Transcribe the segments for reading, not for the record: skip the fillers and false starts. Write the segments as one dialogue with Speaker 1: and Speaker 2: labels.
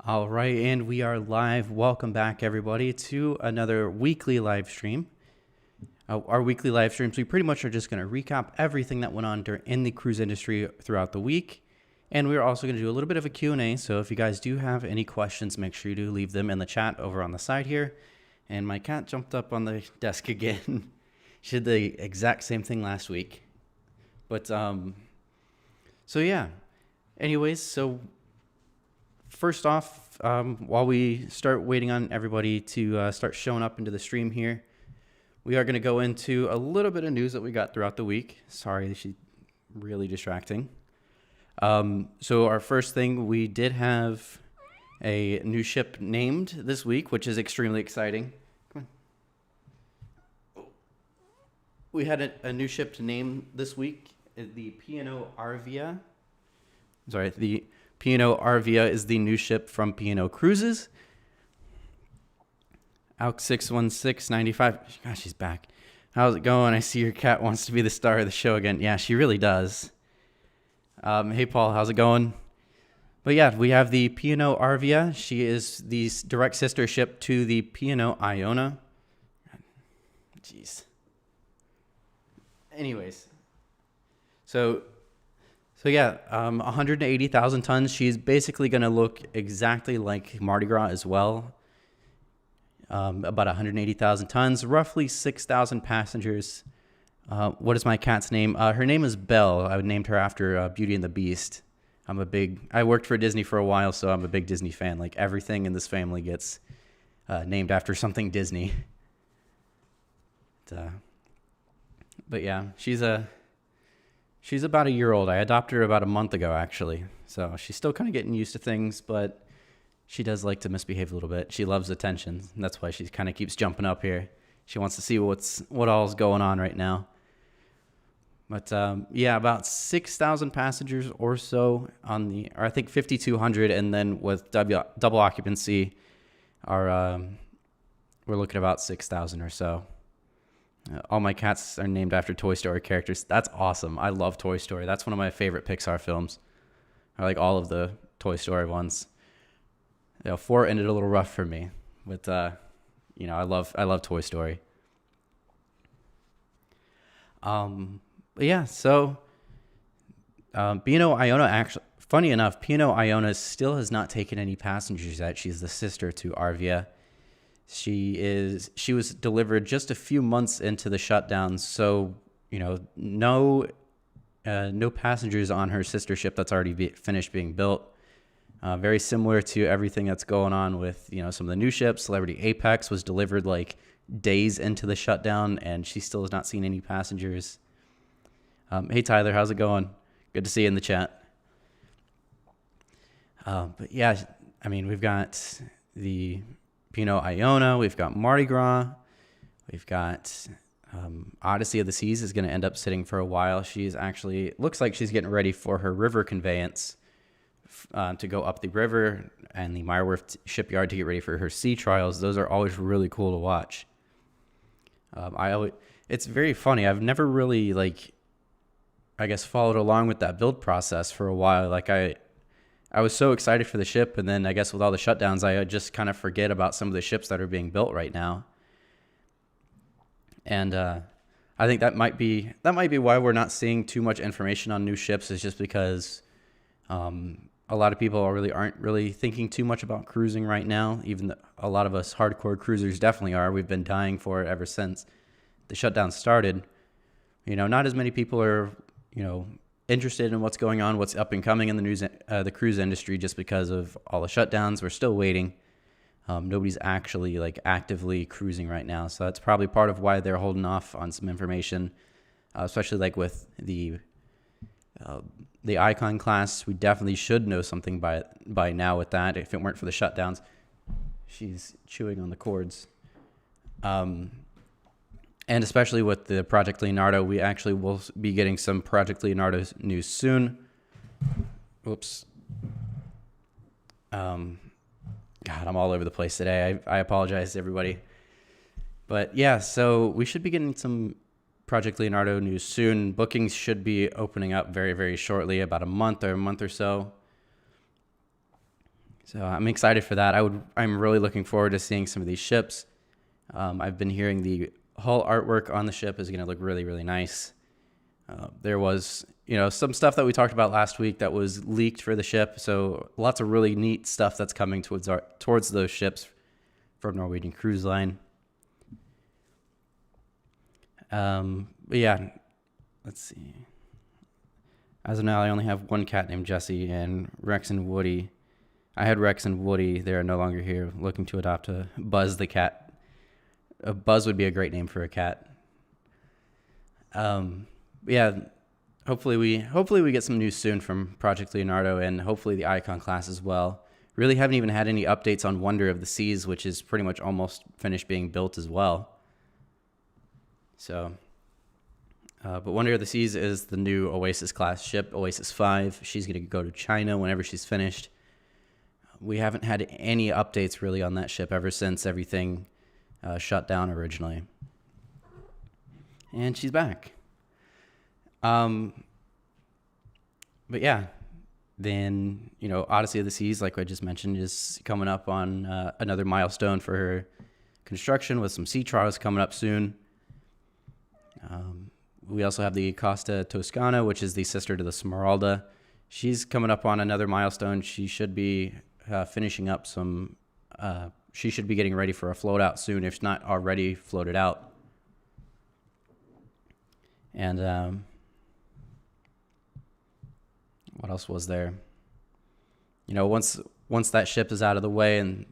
Speaker 1: All right, and we are live. Welcome back, everybody, to another weekly live stream. Our weekly live streams, we pretty much are just going to recap everything that went on in the cruise industry throughout the week. And we're also going to do a little bit of a Q&A, so if you guys do have any questions, make sure you do leave them in the chat over on the side here. And my cat jumped up on the desk again. She did the exact same thing last week. But, so yeah. Anyways, so first off, while we start waiting on everybody to start showing up into the stream here, we are going to go into a little bit of news that we got throughout the week. Sorry, she's really distracting. So our first thing, we did have a new ship named this week, which is extremely exciting. Come on. We had a new ship to name this week, the P&O Arvia. Sorry, the P&O Arvia is the new ship from P&O Cruises. Alk 61695. Gosh, she's back. How's it going? I see your cat wants to be the star of the show again. Yeah, she really does. Hey, Paul, how's it going? But yeah, we have the P&O Arvia. She is the direct sister ship to the P&O Iona. Jeez. Anyways. So yeah, 180,000 tons. She's basically going to look exactly like Mardi Gras as well. About 180,000 tons, roughly 6,000 passengers. What is my cat's name? Her name is Belle. I named her after Beauty and the Beast. I worked for Disney for a while, so I'm a big Disney fan. Like everything in this family gets named after something Disney. But yeah, she's about a year old. I adopted her about a month ago, actually. So she's still kind of getting used to things, but she does like to misbehave a little bit. She loves attention. That's why she kind of keeps jumping up here. She wants to see what all's going on right now. But yeah, about 6,000 passengers or so or I think 5,200, and then with double occupancy, we're looking at about 6,000 or so. All my cats are named after Toy Story characters. That's awesome. I love Toy Story. That's one of my favorite Pixar films. I like all of the Toy Story ones. 4 ended a little rough for me, but I love Toy Story. But yeah, so P&O Iona, actually, funny enough, P&O Iona still has not taken any passengers yet. She's the sister to Arvia. She was delivered just a few months into the shutdown, so no passengers on her sister ship that's already finished being built. Very similar to everything that's going on with some of the new ships. Celebrity Apex was delivered like days into the shutdown, and she still has not seen any passengers. Hey Tyler, how's it going? Good to see you in the chat. But yeah, I mean, we've got the P&O Iona, we've got Mardi Gras, we've got Odyssey of the Seas is going to end up sitting for a while. Looks like she's getting ready for her river conveyance to go up the river, and the Meyer Werft shipyard to get ready for her sea trials. Those are always really cool to watch. It's very funny. I've never really followed along with that build process for a while. I was so excited for the ship, and then I guess with all the shutdowns, I just kind of forget about some of the ships that are being built right now. And I think that might be why we're not seeing too much information on new ships, is just because a lot of people aren't really thinking too much about cruising right now. Even a lot of us hardcore cruisers definitely are. We've been dying for it ever since the shutdown started. Not as many people are interested in what's going on, what's up and coming in the cruise industry, just because of all the shutdowns. We're still waiting. Nobody's actually actively cruising right now, so that's probably part of why they're holding off on some information, especially with the Icon class. We definitely should know something by now with that, if it weren't for the shutdowns. She's chewing on the cords. And especially with the Project Leonardo, we actually will be getting some Project Leonardo news soon. Whoops. God, I'm all over the place today. I apologize to everybody. But yeah, so we should be getting some Project Leonardo news soon. Bookings should be opening up very, very shortly, about a month or so. So I'm excited for that. I'm really looking forward to seeing some of these ships. I've been hearing the hull artwork on the ship is going to look really, really nice. There was, some stuff that we talked about last week that was leaked for the ship. So lots of really neat stuff that's coming towards those ships from Norwegian Cruise Line. But yeah, let's see. As of now, I only have one cat named Jessie, and Rex and Woody. I had Rex and Woody. They're no longer here, looking to adopt a Buzz the cat. A Buzz would be a great name for a cat. Yeah, hopefully we get some news soon from Project Leonardo, and hopefully the Icon class as well. Really haven't even had any updates on Wonder of the Seas, which is pretty much almost finished being built as well. So, but Wonder of the Seas is the new Oasis class ship, Oasis 5. She's going to go to China whenever she's finished. We haven't had any updates really on that ship ever since everything shut down originally. And she's back. But yeah, then, Odyssey of the Seas, like I just mentioned, is coming up on another milestone for her construction with some sea trials coming up soon. We also have the Costa Toscana, which is the sister to the Smeralda. She's coming up on another milestone. She should be finishing up some, she should be getting ready for a float out soon, if not already floated out. And what else was there? Once that ship is out of the way and,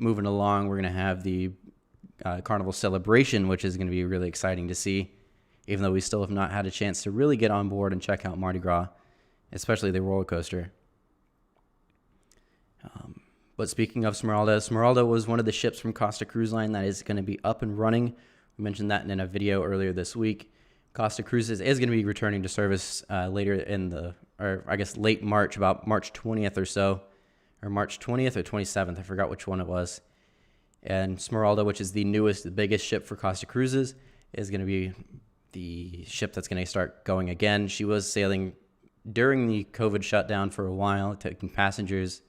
Speaker 1: moving along, we're going to have the Carnival Celebration, which is going to be really exciting to see, even though we still have not had a chance to really get on board and check out Mardi Gras, especially the roller coaster. But speaking of Smeralda was one of the ships from Costa Cruise Line that is going to be up and running. We mentioned that in a video earlier this week. Costa Cruises is going to be returning to service later late March, about March 20th or so, or March 20th or 27th. I forgot which one it was. And Smeralda, which is the newest, the biggest ship for Costa Cruises, is going to be the ship that's going to start going again. She was sailing during the COVID shutdown for a while, taking passengers.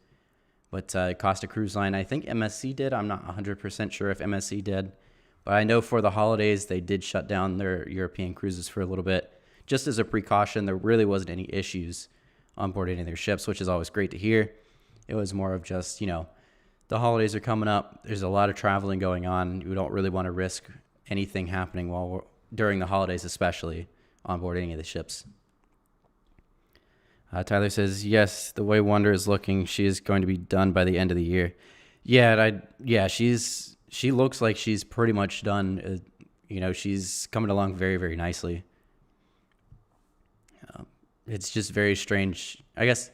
Speaker 1: But Costa Cruise Line, I think MSC did. I'm not 100% sure if MSC did. But I know for the holidays, they did shut down their European cruises for a little bit. Just as a precaution, there really wasn't any issues on board any of their ships, which is always great to hear. It was more of just, the holidays are coming up. There's a lot of traveling going on. We don't really want to risk anything happening during the holidays, especially on board any of the ships. Tyler says, yes, the way Wonder is looking, she is going to be done by the end of the year. She looks like she's pretty much done. She's coming along very, very nicely. It's just very strange. I guess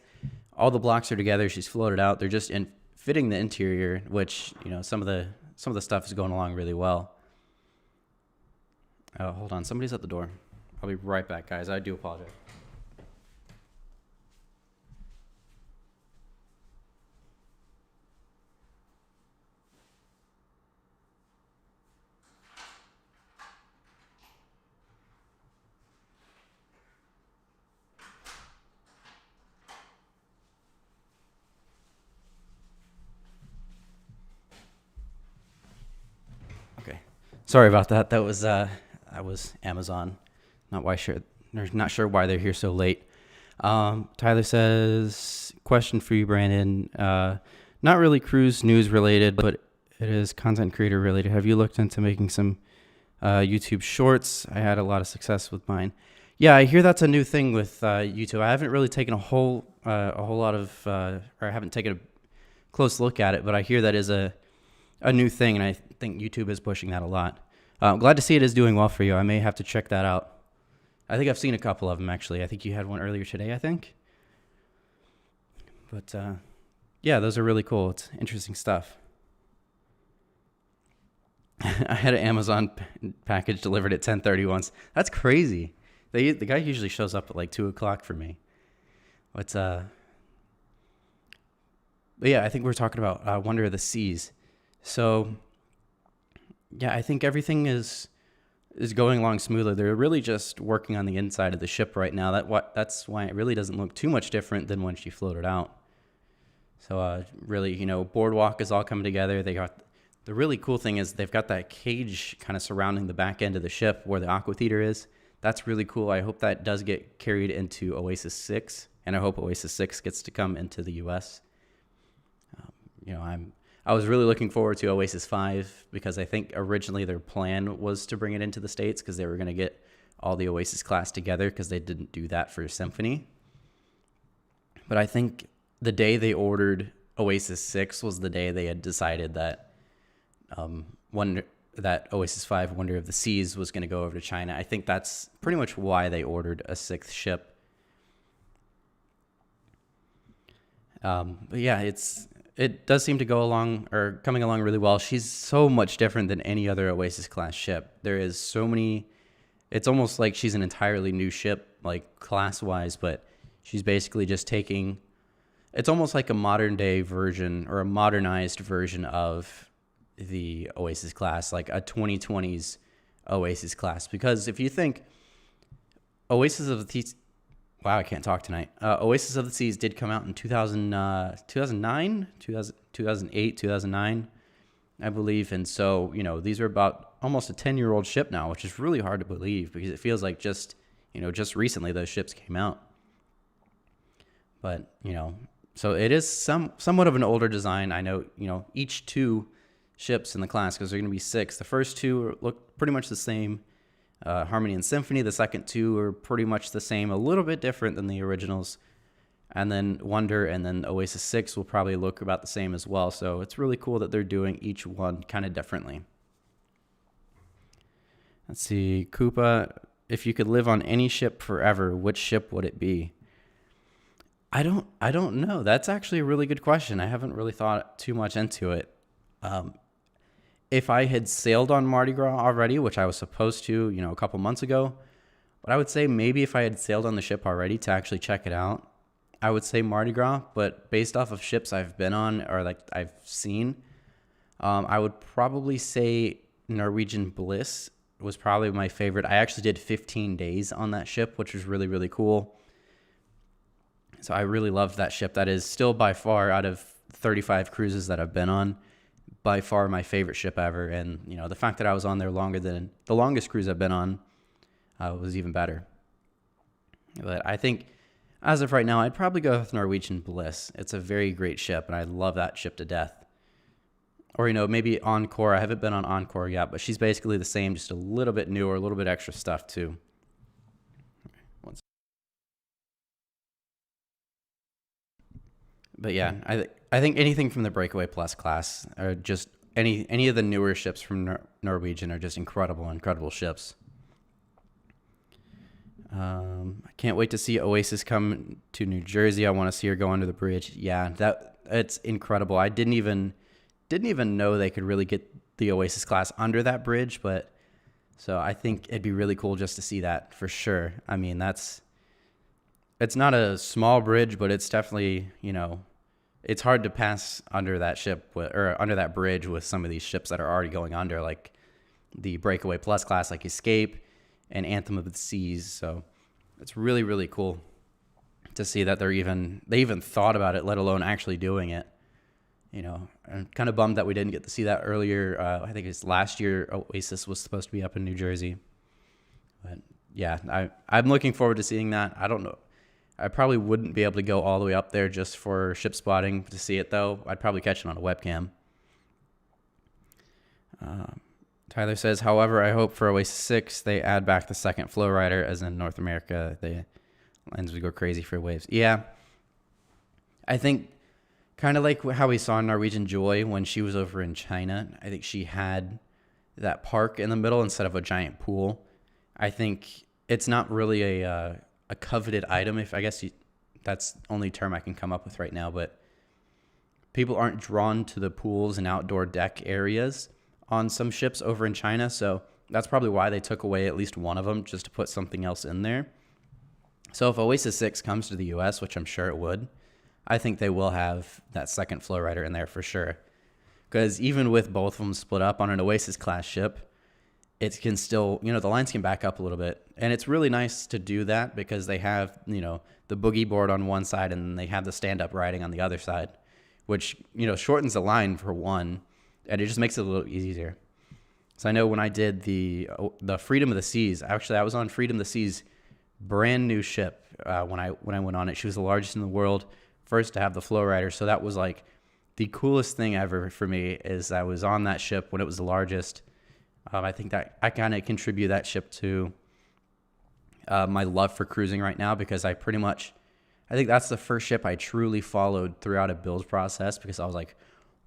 Speaker 1: all the blocks are together. She's floated out. They're just fitting the interior, which, some of the stuff is going along really well. Oh, hold on. Somebody's at the door. I'll be right back, guys. I do apologize. Sorry about that. That was Amazon. Not sure why they're here so late. Tyler says, question for you, Brandon. Not really cruise news related, but it is content creator related. Have you looked into making some YouTube shorts? I had a lot of success with mine. Yeah, I hear that's a new thing with YouTube. I haven't really taken a whole lot of, or I haven't taken a close look at it, but I hear that is a new thing, and I think YouTube is pushing that a lot. I'm glad to see it is doing well for you. I may have to check that out. I think I've seen a couple of them, actually. I think you had one earlier today, I think. But, yeah, those are really cool. It's interesting stuff. I had an Amazon package delivered at 10:30 once. That's crazy. The guy usually shows up at like 2 o'clock for me. But yeah, I think we're talking about Wonder of the Seas. So, yeah, I think everything is going along smoothly. They're really just working on the inside of the ship right now. That's why it really doesn't look too much different than when she floated out. So really, Boardwalk is all coming together. They got the really cool thing is they've got that cage kind of surrounding the back end of the ship where the aqua theater is. That's really cool. I hope that does get carried into Oasis 6, and I hope Oasis 6 gets to come into the U.S. I was really looking forward to Oasis 5 because I think originally their plan was to bring it into the States because they were going to get all the Oasis class together because they didn't do that for Symphony. But I think the day they ordered Oasis 6 was the day they had decided that that Oasis 5 Wonder of the Seas was going to go over to China. I think that's pretty much why they ordered a 6th ship. But yeah, it does seem to coming along really well. She's so much different than any other Oasis class ship. There is so many. It's almost like she's an entirely new ship, like class wise, but she's basically just taking. It's almost like a modern day version or a modernized version of the Oasis class, like a 2020s Oasis class. Because if you think Oasis of the Seas, wow, I can't talk tonight. Oasis of the Seas did come out in 2009, 2008, 2009, I believe. And so, these are about almost a 10-year-old ship now, which is really hard to believe because it feels like just recently those ships came out. But, so it is somewhat of an older design. I know, each 2 ships in the class, because they're going to be 6. The first 2 look pretty much the same. Harmony and Symphony, the second 2 are pretty much the same, a little bit different than the originals. And then Wonder and then Oasis 6 will probably look about the same as well. So it's really cool that they're doing each one kind of differently. Let's see, Koopa, if you could live on any ship forever, which ship would it be? I don't know. That's actually a really good question. I haven't really thought too much into it. If I had sailed on Mardi Gras already, which I was supposed to, a couple months ago, but I would say maybe if I had sailed on the ship already to actually check it out, I would say Mardi Gras. But based off of ships I've been on or like I've seen, I would probably say Norwegian Bliss was probably my favorite. I actually did 15 days on that ship, which was really, really cool. So I really loved that ship. That is still by far, out of 35 cruises that I've been on, by far my favorite ship ever. And, the fact that I was on there longer than the longest cruise I've been on was even better. But I think as of right now, I'd probably go with Norwegian Bliss. It's a very great ship, and I love that ship to death. Or, maybe Encore. I haven't been on Encore yet, but she's basically the same, just a little bit newer, a little bit extra stuff too. But yeah, I think anything from the Breakaway Plus class, or just any of the newer ships from Norwegian, are just incredible ships. I can't wait to see Oasis come to New Jersey. I want to see her go under the bridge. Yeah, it's incredible. I didn't even know they could really get the Oasis class under that bridge, but so I think it'd be really cool just to see that for sure. I mean, it's not a small bridge, but it's definitely, it's hard to pass under that ship or under that bridge with some of these ships that are already going under, like the Breakaway Plus class, like Escape and Anthem of the Seas. So it's really, really cool to see that they even thought about it, let alone actually doing it. I'm kind of bummed that we didn't get to see that earlier. I think it's last year Oasis was supposed to be up in New Jersey. But yeah, I'm looking forward to seeing that. I don't know. I probably wouldn't be able to go all the way up there just for ship spotting to see it, though. I'd probably catch it on a webcam. Tyler says, however, I hope for Oasis 6 they add back the second flow rider, as in North America. The lines would go crazy for waves. Yeah. I think kind of like how we saw Norwegian Joy when she was over in China. I think she had that park in the middle instead of a giant pool. I think it's not really a coveted item, if I guess that's the only term I can come up with right now, but people aren't drawn to the pools and outdoor deck areas on some ships over in China, so that's probably why they took away at least one of them, just to put something else in there. So if Oasis 6 comes to the US, which I'm sure it would, I think they will have that second flow rider in there for sure. Because even with both of them split up on an Oasis class ship, it can still, the lines can back up a little bit. And it's really nice to do that because they have, the boogie board on one side and they have the stand-up riding on the other side. which, shortens the line for one, and it just makes it a little easier. So I know when I did the Freedom of the Seas, actually I was on Freedom of the Seas, brand new ship when I went on it. She was the largest in the world, first to have the flow rider. So that was like the coolest thing ever for me, is I was on that ship when it was the largest. I think that I kind of contribute that ship to my love for cruising right now, because I think that's the first ship I truly followed throughout a build process, because I was like,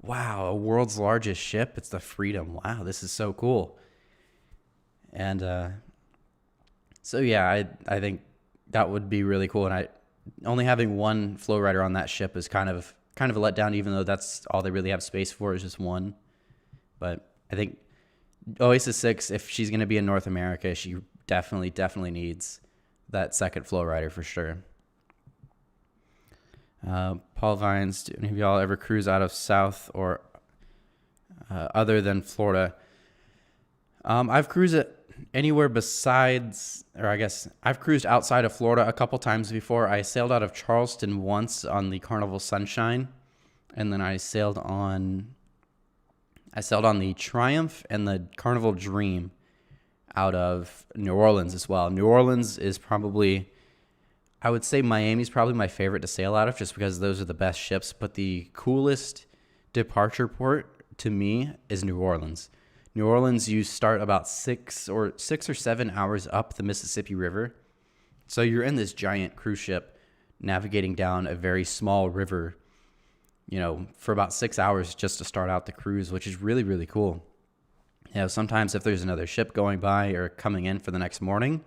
Speaker 1: wow, a world's largest ship. It's the Freedom. Wow, this is so cool. And so yeah, I think that would be really cool. And I only having one flow rider on that ship is kind of a letdown, even though that's all they really have space for, is just one. But I think Oasis 6, if she's going to be in North America, she definitely needs that second flow rider for sure. Paul Vines, do any of y'all ever cruise out of South or other than Florida? I've cruised it anywhere besides, or I guess I've cruised outside of Florida a couple times before. I sailed out of Charleston once on the Carnival Sunshine, and then I sailed on the Triumph and the Carnival Dream out of New Orleans as well. New Orleans is probably, I would say Miami's probably my favorite to sail out of, just because those are the best ships. But the coolest departure port to me is New Orleans. New Orleans, you start about 6 or 7 hours up the Mississippi River. So you're in this giant cruise ship navigating down a very small river, for about 6 hours just to start out the cruise, which is really, really cool. Sometimes if there's another ship going by or coming in for the next morning,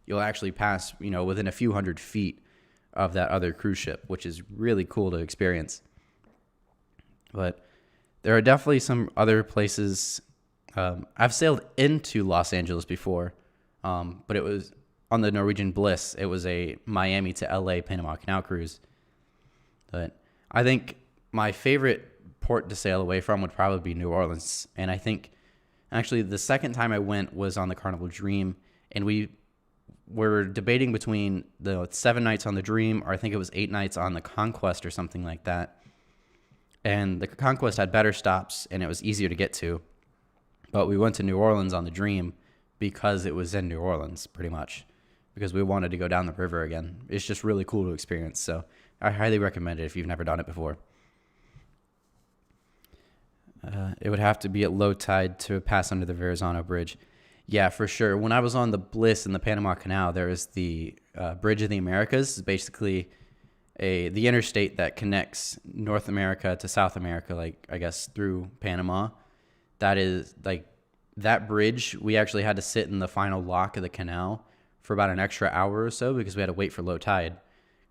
Speaker 1: you'll actually pass, within a few hundred feet of that other cruise ship, which is really cool to experience. But there are definitely some other places. I've sailed into Los Angeles before, but it was on the Norwegian Bliss. It was a Miami to LA Panama Canal cruise. But I think my favorite port to sail away from would probably be New Orleans. And I think actually the second time I went was on the Carnival Dream, and we were debating between the 7 nights on the Dream, or I think it was 8 nights on the Conquest or something like that. And the Conquest had better stops and it was easier to get to. But we went to New Orleans on the Dream because it was in New Orleans, pretty much, because we wanted to go down the river again. It's just really cool to experience. So I highly recommend it if you've never done it before. It would have to be at low tide to pass under the Verrazano Bridge. Yeah, for sure. When I was on the Bliss in the Panama Canal, there is the Bridge of the Americas. It's basically the interstate that connects North America to South America, like I guess through Panama. That is like that bridge. We actually had to sit in the final lock of the canal for about an extra hour or so because we had to wait for low tide.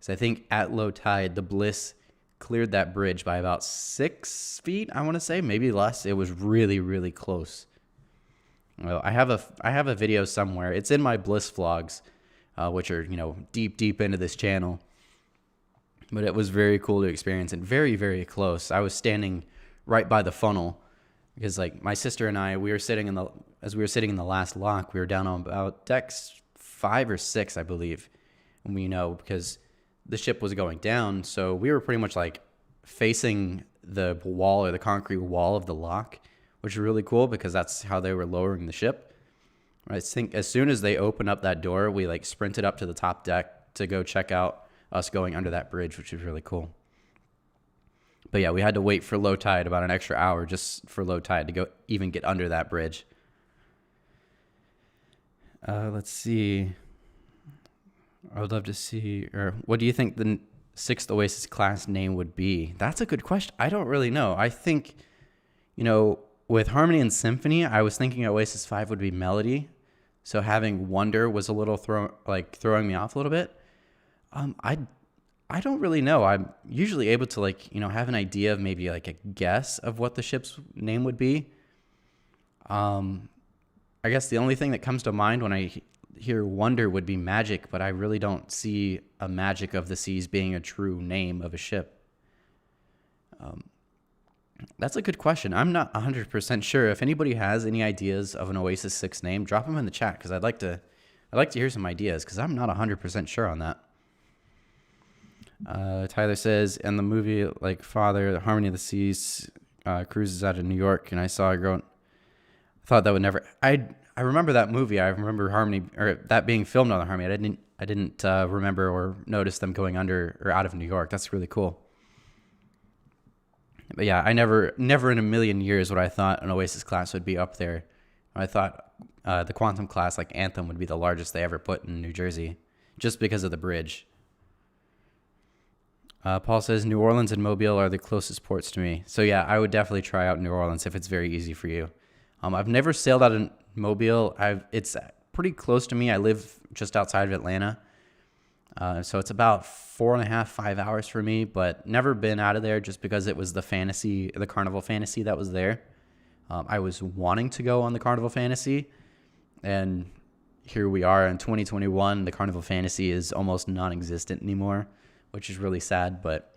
Speaker 1: So I think at low tide, the Bliss cleared that bridge by about 6 feet, I want to say, maybe less. It was really, really close. Well, I have a video somewhere. It's in my Bliss vlogs, which are, deep into this channel. But it was very cool to experience and very, very close. I was standing right by the funnel because, like, my sister and I, as we were sitting in the last lock, we were down on about decks 5 or 6, I believe. And we because the ship was going down, so we were pretty much like facing the wall or the concrete wall of the lock, which is really cool because that's how they were lowering the ship. I think as soon as they opened up that door, we like sprinted up to the top deck to go check out us going under that bridge, which was really cool. But yeah, we had to wait for low tide, about an extra hour just for low tide to go even get under that bridge. Let's see. I would love to see, or what do you think the 6th Oasis class name would be? That's a good question. I don't really know. I think, with Harmony and Symphony, I was thinking Oasis 5 would be Melody. So having Wonder was a little throwing me off a little bit. I don't really know. I'm usually able to have an idea of maybe like a guess of what the ship's name would be. I guess the only thing that comes to mind when I hear Wonder would be Magic, but I really don't see a Magic of the Seas being a true name of a ship. That's a good question. I'm not 100% sure. If anybody has any ideas of an Oasis 6 name, drop them in the chat because I'd like to hear some ideas because I'm not 100% sure on that. Tyler says, in the movie like Father, the Harmony of the Seas, cruises out of New York, and I saw a girl. I thought that would never. I remember that movie. I remember Harmony, or that being filmed on the Harmony. I didn't remember or notice them going under or out of New York. That's really cool. But yeah, I never in a million years would I thought an Oasis class would be up there. I thought the Quantum class, like Anthem, would be the largest they ever put in New Jersey, just because of the bridge. Paul says New Orleans and Mobile are the closest ports to me. So yeah, I would definitely try out New Orleans if it's very easy for you. I've never sailed out of Mobile. It's pretty close to me. I live just outside of Atlanta. So it's about 4.5, 5 hours for me, but never been out of there just because it was the Carnival Fantasy that was there. I was wanting to go on the Carnival Fantasy, and here we are in 2021. The Carnival Fantasy is almost non-existent anymore, which is really sad, but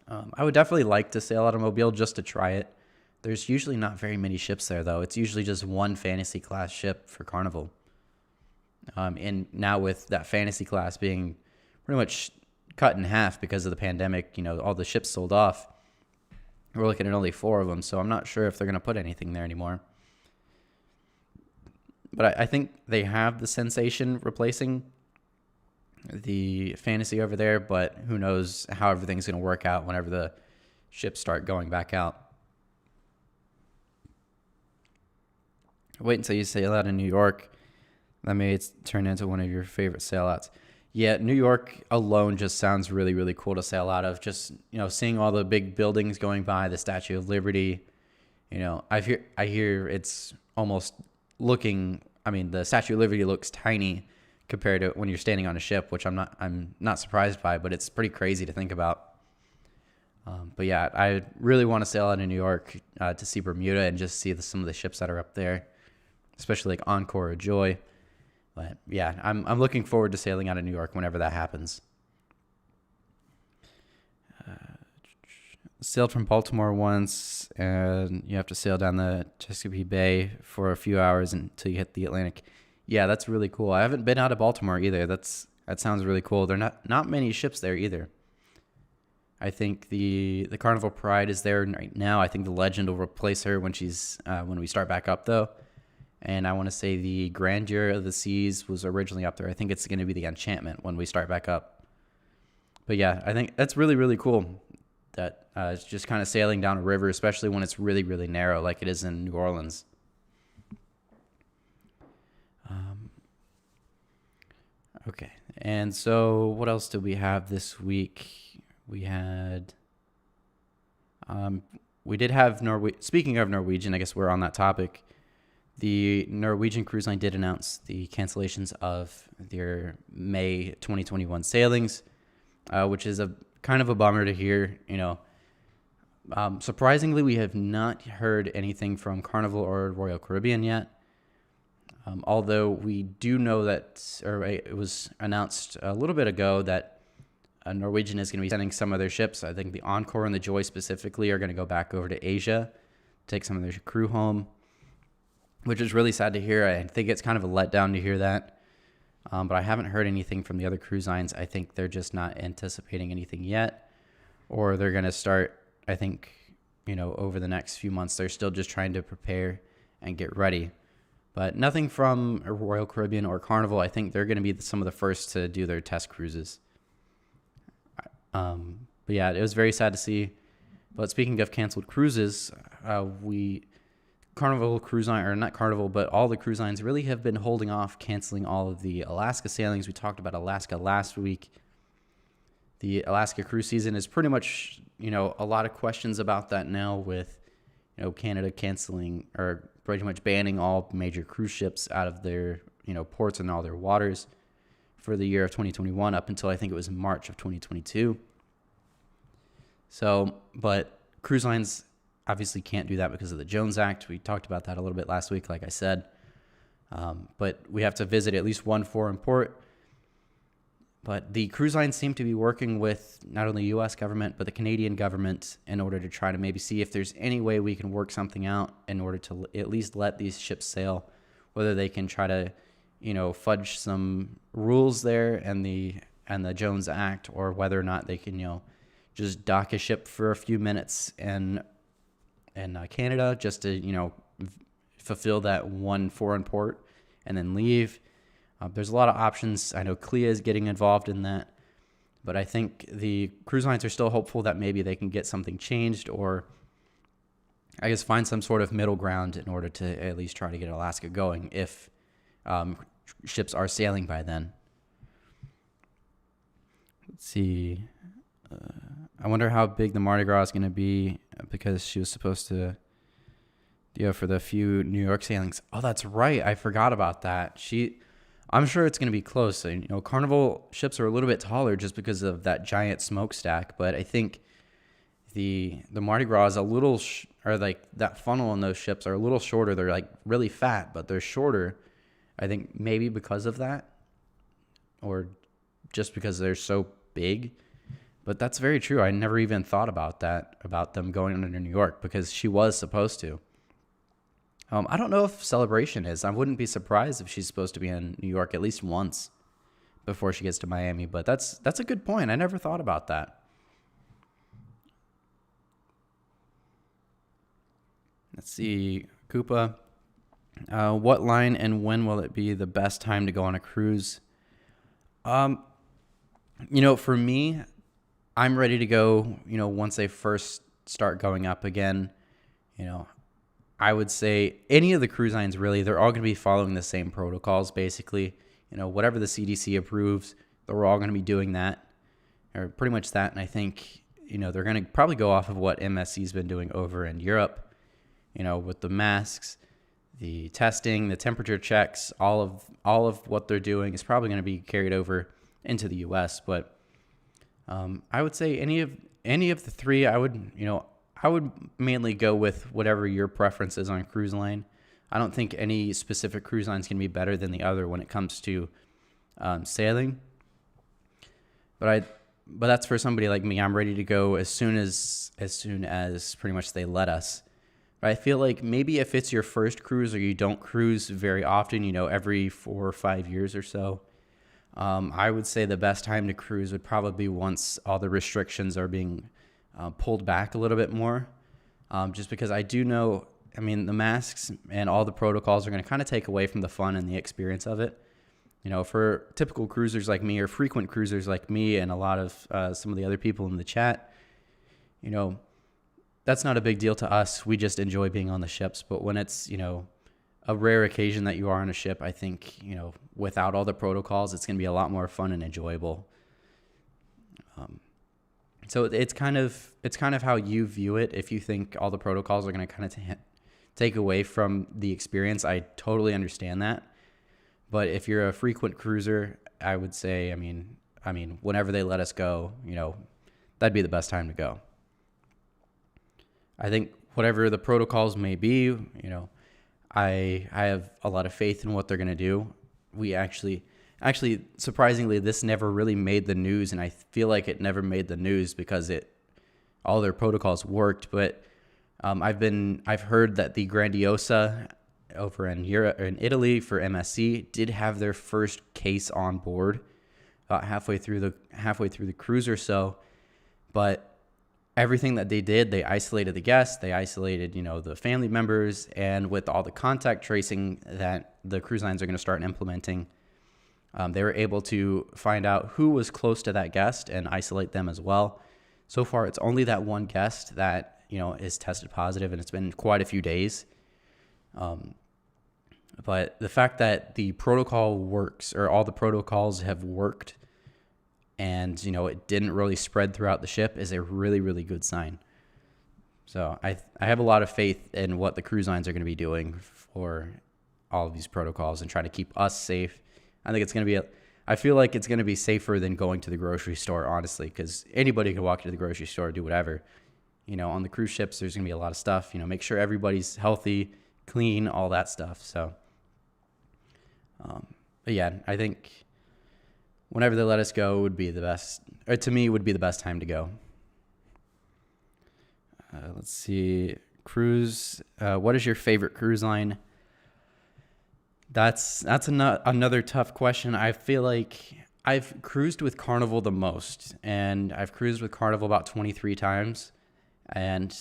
Speaker 1: I would definitely like to sail out of Mobile just to try it. There's usually not very many ships there, though. It's usually just one fantasy class ship for Carnival. And now with that fantasy class being pretty much cut in half because of the pandemic, all the ships sold off. We're looking at only 4 of them, so I'm not sure if they're going to put anything there anymore. But I think they have the Sensation replacing the fantasy over there, but who knows how everything's going to work out whenever the ships start going back out. Wait until you sail out in New York. That may turn into one of your favorite sail outs. Yeah, New York alone just sounds really, really cool to sail out of. Just, seeing all the big buildings going by, the Statue of Liberty. I hear it's almost the Statue of Liberty looks tiny compared to when you're standing on a ship, which I'm not surprised by, but it's pretty crazy to think about. But yeah, I really want to sail out in New York to see Bermuda and just see some of the ships that are up there, especially like Encore or Joy. But yeah, I'm looking forward to sailing out of New York whenever that happens. Sailed from Baltimore once, and you have to sail down the Chesapeake Bay for a few hours until you hit the Atlantic. Yeah, that's really cool. I haven't been out of Baltimore either. That sounds really cool. There are not many ships there either. I think the Carnival Pride is there right now. I think the Legend will replace her when we start back up though. And I want to say the Grandeur of the Seas was originally up there. I think it's going to be the Enchantment when we start back up. But yeah, I think that's really, really cool that it's just kind of sailing down a river, especially when it's really, really narrow like it is in New Orleans. Okay, and so what else did we have this week? We had... we did have Speaking of Norwegian, I guess we're on that topic. The Norwegian Cruise Line did announce the cancellations of their May 2021 sailings, which is a kind of a bummer to hear. Surprisingly, we have not heard anything from Carnival or Royal Caribbean yet. Although we do know that, or it was announced a little bit ago that Norwegian is going to be sending some of their ships. I think the Encore and the Joy specifically are going to go back over to Asia, take some of their crew home, which is really sad to hear. I think it's kind of a letdown to hear that. But I haven't heard anything from the other cruise lines. I think they're just not anticipating anything yet, or they're going to start, I think, over the next few months. They're still just trying to prepare and get ready. But nothing from Royal Caribbean or Carnival. I think they're going to be some of the first to do their test cruises. But yeah, it was very sad to see. But speaking of canceled cruises, Carnival Cruise Line, or not Carnival, but all the cruise lines really have been holding off canceling all of the Alaska sailings. We talked about Alaska last week. The Alaska cruise season is pretty much, a lot of questions about that now with, Canada canceling or pretty much banning all major cruise ships out of their, ports and all their waters for the year of 2021 up until I think it was March of 2022. So, but cruise lines obviously can't do that because of the Jones Act. We talked about that a little bit last week, like I said. But we have to visit at least one foreign port. But the cruise lines seem to be working with not only the U.S. government, but the Canadian government in order to try to maybe see if there's any way we can work something out in order to at least let these ships sail, whether they can try to, fudge some rules there and the and the Jones Act, or whether or not they can, just dock a ship for a few minutes in Canada just to, fulfill that one foreign port and then leave. There's a lot of options. I know CLIA is getting involved in that, but I think the cruise lines are still hopeful that maybe they can get something changed, or I guess find some sort of middle ground in order to at least try to get Alaska going if ships are sailing by then. Let's see. I wonder how big the Mardi Gras is going to be, because she was supposed to, for the few New York sailings. Oh, that's right. I forgot about that. I'm sure it's going to be close. Carnival ships are a little bit taller just because of that giant smokestack, but I think the Mardi Gras is a little, or like that funnel in those ships are a little shorter. They're like really fat, but they're shorter. I think maybe because of that, or just because they're so big. But that's very true. I never even thought about that, about them going under New York, because she was supposed to. I don't know if Celebration is. I wouldn't be surprised if she's supposed to be in New York at least once before she gets to Miami. But that's a good point. I never thought about that. Let's see, Koopa. What line and when will it be the best time to go on a cruise? For me, I'm ready to go, once they first start going up again. I would say any of the cruise lines, really, they're all going to be following the same protocols, basically. Whatever the CDC approves, they're all going to be doing that, or pretty much that. And I think, they're going to probably go off of what MSC's been doing over in Europe, with the masks, the testing, the temperature checks, all of what they're doing is probably going to be carried over into the U.S. But I would say any of the three, I would mainly go with whatever your preference is on cruise line. I don't think any specific cruise line is going to be better than the other when it comes to sailing. But that's for somebody like me. I'm ready to go as soon as pretty much they let us. But I feel like maybe if it's your first cruise, or you don't cruise very often, every 4 or 5 years or so, I would say the best time to cruise would probably be once all the restrictions are being pulled back a little bit more. Just because I do know, the masks and all the protocols are going to kind of take away from the fun and the experience of it. For typical cruisers like me, or frequent cruisers like me, and a lot of some of the other people in the chat, that's not a big deal to us. We just enjoy being on the ships. But when it's, a rare occasion that you are on a ship, I think, without all the protocols, it's going to be a lot more fun and enjoyable. So it's kind of how you view it. If you think all the protocols are going to kind of take away from the experience, I totally understand that. But if you're a frequent cruiser, I would say, whenever they let us go, that'd be the best time to go. I think whatever the protocols may be, I have a lot of faith in what they're going to do. We actually, surprisingly, this never really made the news, and I feel like it never made the news because all their protocols worked. But I've heard that the Grandiosa over in Europe, or in Italy, for MSC did have their first case on board about halfway through the cruise or so, but everything that they did, they isolated the guests, they isolated, the family members, and with all the contact tracing that the cruise lines are going to start implementing, they were able to find out who was close to that guest and isolate them as well. So far, it's only that one guest that, is tested positive, and it's been quite a few days. But the fact that the protocol works, or all the protocols have worked, and, it didn't really spread throughout the ship, is a really, really good sign. So I have a lot of faith in what the cruise lines are going to be doing for all of these protocols and try to keep us safe. I think it's going to be I feel like it's going to be safer than going to the grocery store, honestly, because anybody can walk to the grocery store, do whatever. On the cruise ships, there's going to be a lot of stuff. Make sure everybody's healthy, clean, all that stuff. So, but yeah, I think whenever they let us go would be the best, or to me would be the best time to go. Let's see, cruise. What is your favorite cruise line? That's another tough question. I feel like I've cruised with Carnival the most, and I've cruised with Carnival about 23 times, and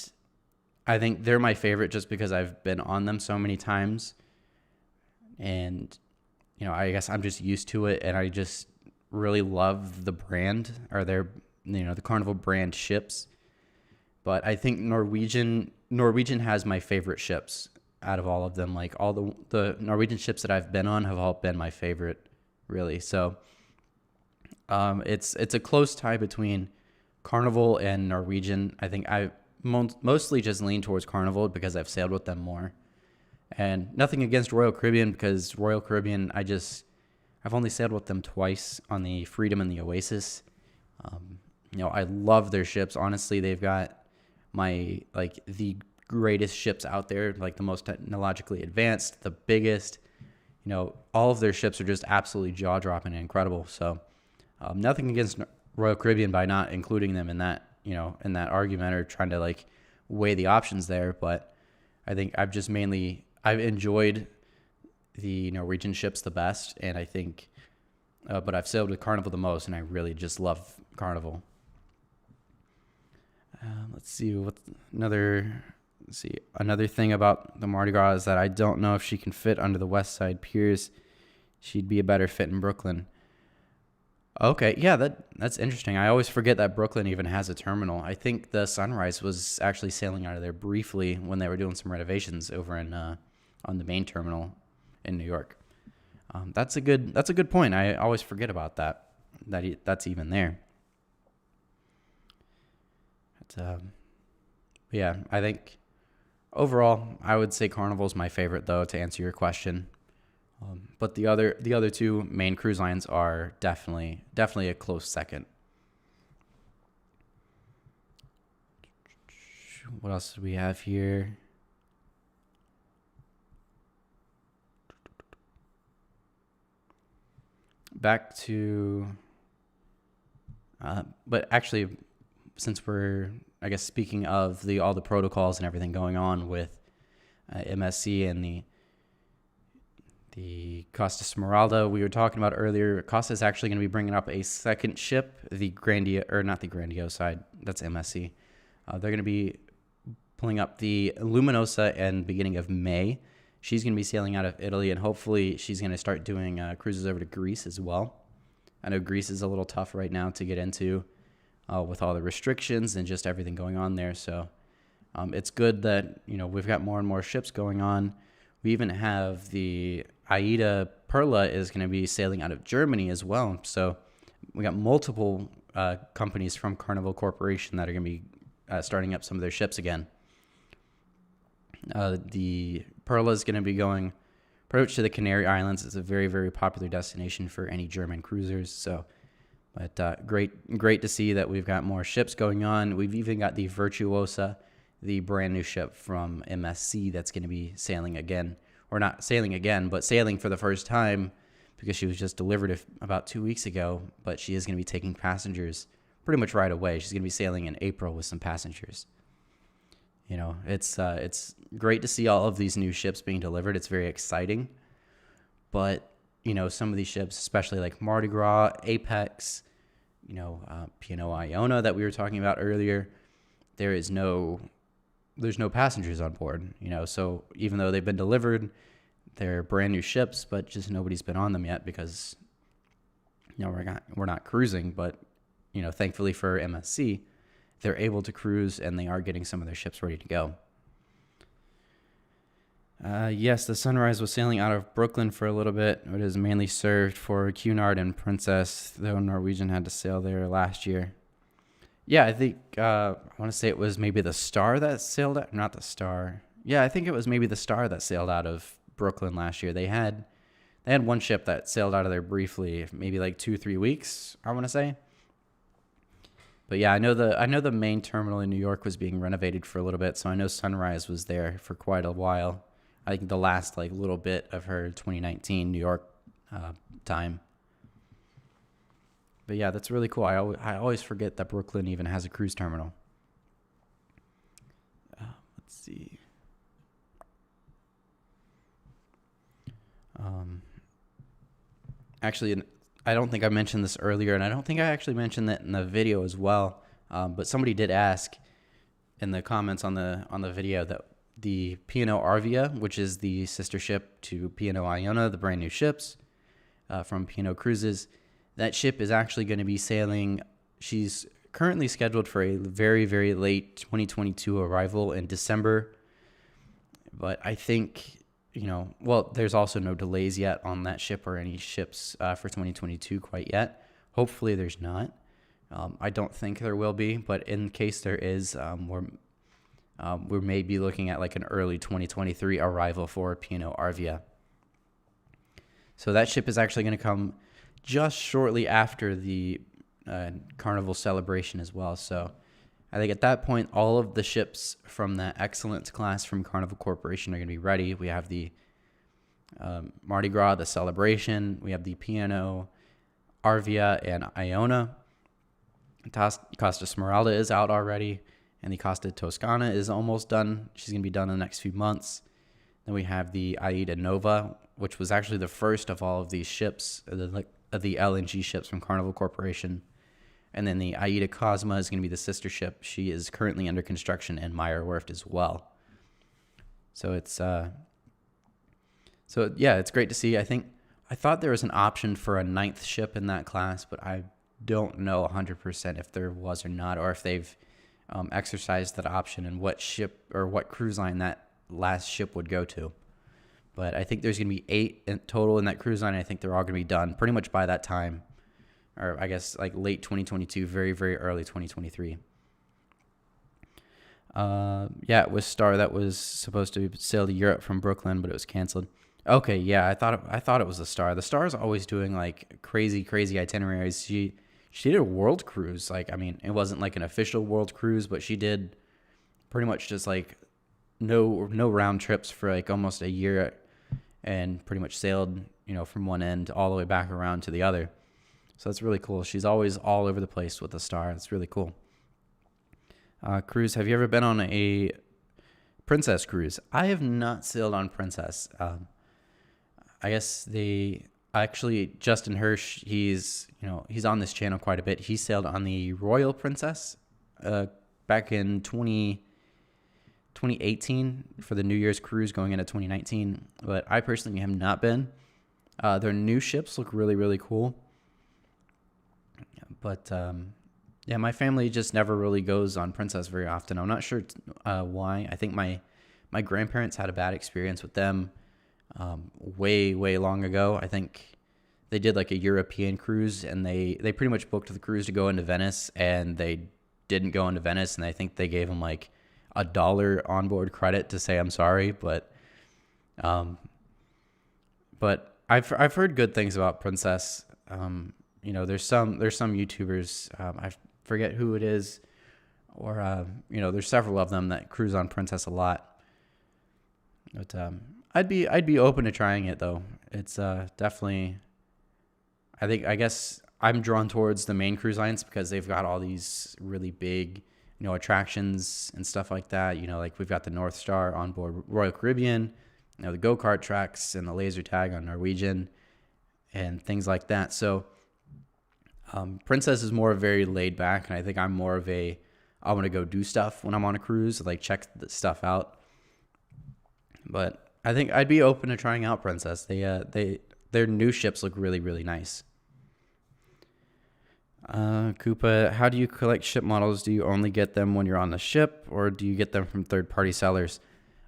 Speaker 1: I think they're my favorite just because I've been on them so many times, and I guess I'm just used to it, and I just really love the brand or their the Carnival brand ships. But I think Norwegian has my favorite ships out of all of them. Like all the Norwegian ships that I've been on have all been my favorite, really. So it's a close tie between Carnival and Norwegian. I think I mostly just lean towards Carnival because I've sailed with them more. And nothing against Royal Caribbean, because Royal Caribbean, I've only sailed with them twice on the Freedom and the Oasis. I love their ships. Honestly, they've got the greatest ships out there, like the most technologically advanced, the biggest. All of their ships are just absolutely jaw-dropping and incredible. So nothing against Royal Caribbean by not including them in that, in that argument or trying to weigh the options there. But I think I've enjoyed the Norwegian ships the best, and I think, but I've sailed with Carnival the most, and I really just love Carnival. Let's see another thing about the Mardi Gras is that I don't know if she can fit under the West Side Piers. She'd be a better fit in Brooklyn. Okay, yeah, that's interesting. I always forget that Brooklyn even has a terminal. I think the Sunrise was actually sailing out of there briefly when they were doing some renovations over in on the main terminal in New York. That's a good point. I always forget about that's even there. But, yeah, I think overall I would say Carnival's my favorite though, to answer your question. But the other two main cruise lines are definitely a close second. What else do we have here? Back to, but actually, since we're, I guess, speaking of all the protocols and everything going on with MSC and the Costa Smeralda we were talking about earlier, Costa is actually going to be bringing up a second ship, the not the Grandiose side, that's MSC. They're going to be pulling up the Luminosa in beginning of May. She's going to be sailing out of Italy, and hopefully she's going to start doing cruises over to Greece as well. I know Greece is a little tough right now to get into with all the restrictions and just everything going on there. So it's good that we've got more and more ships going on. We even have the Aida Perla is going to be sailing out of Germany as well. So we got multiple companies from Carnival Corporation that are going to be starting up some of their ships again. The Perla is going to be going pretty much to the Canary Islands. It's a very, very popular destination for any German cruisers. So, but great to see that we've got more ships going on. We've even got the Virtuosa, the brand new ship from MSC that's going to be sailing again, or not sailing again, but sailing for the first time because she was just delivered about 2 weeks ago. But she is going to be taking passengers pretty much right away. She's going to be sailing in April with some passengers. It's great to see all of these new ships being delivered. It's very exciting. But, some of these ships, especially like Mardi Gras, Apex, P&O Iona that we were talking about earlier, there's no passengers on board, So even though they've been delivered, they're brand new ships, but just nobody's been on them yet because, we're not cruising. But, thankfully for MSC, they're able to cruise, and they are getting some of their ships ready to go. Yes, the Sunrise was sailing out of Brooklyn for a little bit. It is mainly served for Cunard and Princess, though Norwegian had to sail there last year. Yeah, I think, I want to say it was maybe the Star that sailed out. Not the Star. Yeah, I think it was maybe the Star that sailed out of Brooklyn last year. They had one ship that sailed out of there briefly, maybe 2-3 weeks, I want to say. But yeah, I know the main terminal in New York was being renovated for a little bit, so I know Sunrise was there for quite a while. I think the last little bit of her 2019 New York time. But yeah, that's really cool. I always forget that Brooklyn even has a cruise terminal. Let's see. Actually, I don't think I mentioned this earlier, and I don't think I actually mentioned that in the video as well. But somebody did ask in the comments on the video that the P&O Arvia, which is the sister ship to P&O Iona, the brand new ships from P&O Cruises, that ship is actually going to be sailing. She's currently scheduled for a very, very late 2022 arrival in December. But I think, well, there's also no delays yet on that ship or any ships for 2022 quite yet. Hopefully there's not. I don't think there will be, but in case there is, we may be looking at like an early 2023 arrival for P&O Arvia. So that ship is actually going to come just shortly after the Carnival celebration as well. So I think at that point, all of the ships from that Excellence class from Carnival Corporation are going to be ready. We have the Mardi Gras, the Celebration. We have the P&O Arvia and Iona. Costa Smeralda is out already, and the Costa Toscana is almost done. She's going to be done in the next few months. Then we have the Aida Nova, which was actually the first of all of these ships, the LNG ships from Carnival Corporation. And then the Aida Cosma is going to be the sister ship. She is currently under construction in Meyer Werft as well. So it's it's great to see. I thought there was an option for a 9th ship in that class, but I don't know 100% if there was or not, or if they've exercised that option and what ship or what cruise line that last ship would go to. But I think there's going to be 8 in total in that cruise line. I think they're all going to be done pretty much by that time, or I guess like late 2022, very, very early 2023. It was Star that was supposed to sail to Europe from Brooklyn, but it was canceled. Okay, yeah, I thought it was the Star. The Star is always doing like crazy itineraries. She did a world cruise. Like, I mean, it wasn't like an official world cruise, but she did pretty much just like no round trips for like almost a year, and pretty much sailed, from one end all the way back around to the other. So that's really cool. She's always all over the place with the Star. It's really cool. Cruise, have you ever been on a Princess cruise? I have not sailed on Princess. I guess Justin Hirsch, he's on this channel quite a bit. He sailed on the Royal Princess back in 2018 for the New Year's cruise going into 2019. But I personally have not been. Their new ships look really, really cool. But my family just never really goes on Princess very often. I'm not sure why. I think my grandparents had a bad experience with them way long ago. I think they did like a European cruise, and they pretty much booked the cruise to go into Venice, and they didn't go into Venice, and I think they gave them like $1 onboard credit to say I'm sorry. But I've heard good things about Princess. There's some YouTubers, I forget who it is, or there's several of them that cruise on Princess a lot. But I'd be open to trying it though. It's definitely, I guess I'm drawn towards the main cruise lines because they've got all these really big, attractions and stuff like that. Like we've got the North Star on board Royal Caribbean, the go-kart tracks and the laser tag on Norwegian and things like that. So Princess is more very laid back, and I think I'm more of I want to go do stuff when I'm on a cruise, like check the stuff out. But I think I'd be open to trying out Princess. Their new ships look really, really nice. Koopa, how do you collect ship models? Do you only get them when you're on the ship, or do you get them from third-party sellers?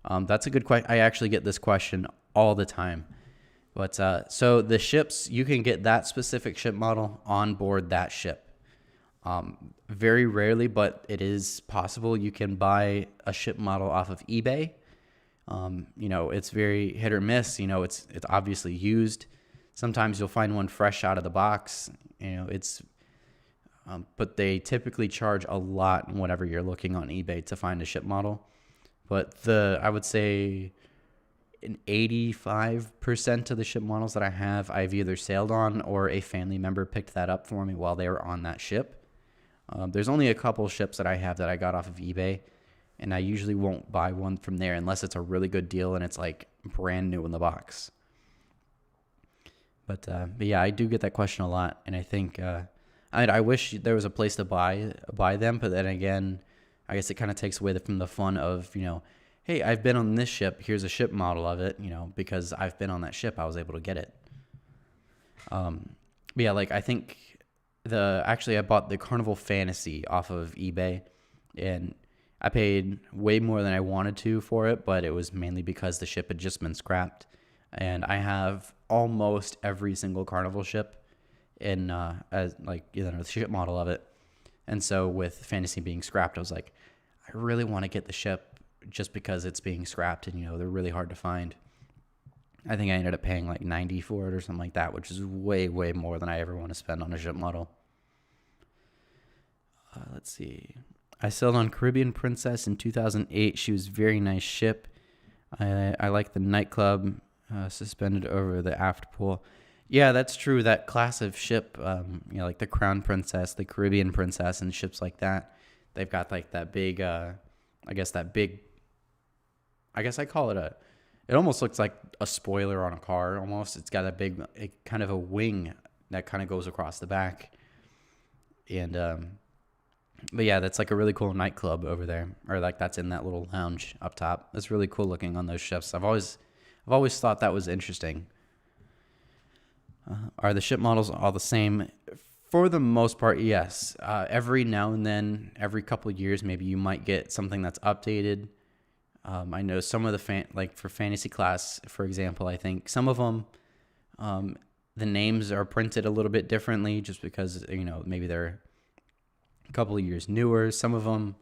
Speaker 1: That's a good question. I actually get this question all the time. But so the ships, you can get that specific ship model on board that ship. Very rarely, but it is possible. You can buy a ship model off of eBay. It's very hit or miss. It's obviously used. Sometimes you'll find one fresh out of the box. But they typically charge a lot whenever you're looking on eBay to find a ship model. But I would say in 85% of the ship models that I have, I've either sailed on or a family member picked that up for me while they were on that ship. There's only a couple ships that I have that I got off of eBay, and I usually won't buy one from there unless it's a really good deal and it's like brand new in the box. But yeah, I do get that question a lot, and I think I wish there was a place to buy them, but then again, I guess it kind of takes away from the fun of, hey, I've been on this ship. Here's a ship model of it, because I've been on that ship, I was able to get it. But yeah, like I think I bought the Carnival Fantasy off of eBay, and I paid way more than I wanted to for it, but it was mainly because the ship had just been scrapped. And I have almost every single Carnival ship in the ship model of it. And so with Fantasy being scrapped, I was like, I really want to get the ship just because it's being scrapped and, they're really hard to find. I think I ended up paying like $90 for it or something like that, which is way, way more than I ever want to spend on a ship model. Let's see. I sailed on Caribbean Princess in 2008. She was a very nice ship. I like the nightclub suspended over the aft pool. Yeah, that's true. That class of ship, like the Crown Princess, the Caribbean Princess, and ships like that, they've got like that big, I guess I call it it almost looks like a spoiler on a car almost. It's got kind of a wing that kind of goes across the back. And, but yeah, that's like a really cool nightclub over there, or like that's in that little lounge up top. That's really cool looking on those ships. I've always thought that was interesting. Are the ship models all the same? For the most part, yes. Every now and then, every couple of years, maybe you might get something that's updated. I know some of for Fantasy Class, for example, I think some of them, the names are printed a little bit differently just because, maybe they're a couple of years newer. Some of them,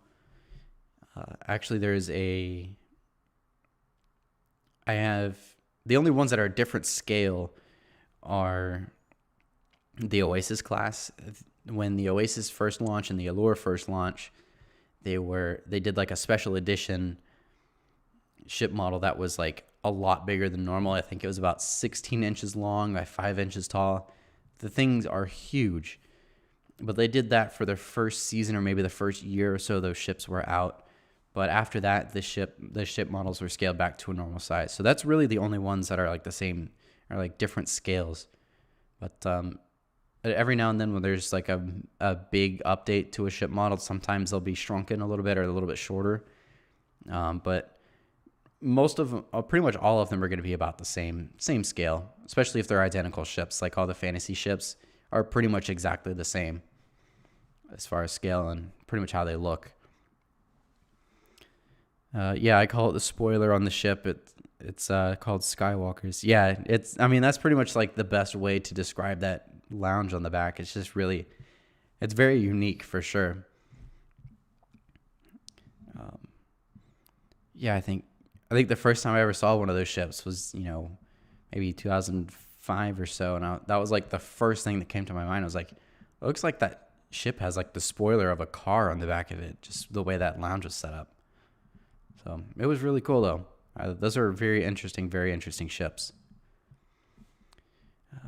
Speaker 1: actually, I have the only ones that are a different scale are the Oasis class. When the Oasis first launched and the Allure first launched, they did like a special edition ship model that was like a lot bigger than normal. I think it was about 16 inches long by 5 inches tall. The things are huge, but they did that for their first season or maybe the first year or so those ships were out. But after that, the ship models were scaled back to a normal size. So that's really the only ones that are like the same, or like different scales. But every now and then when there's like a big update to a ship model, sometimes they'll be shrunken a little bit or a little bit shorter. But most of them, pretty much all of them are going to be about the same scale, especially if they're identical ships. Like all the Fantasy ships are pretty much exactly the same as far as scale and pretty much how they look. Yeah, I call it the spoiler on the ship. It's called Skywalkers. Yeah, that's pretty much like the best way to describe that lounge on the back. It's just really, it's very unique for sure. Yeah, I think the first time I ever saw one of those ships was, maybe 2005 or so. And that was like the first thing that came to my mind. I was like, it looks like that ship has like the spoiler of a car on the back of it, just the way that lounge was set up. So it was really cool though. Those are very interesting ships.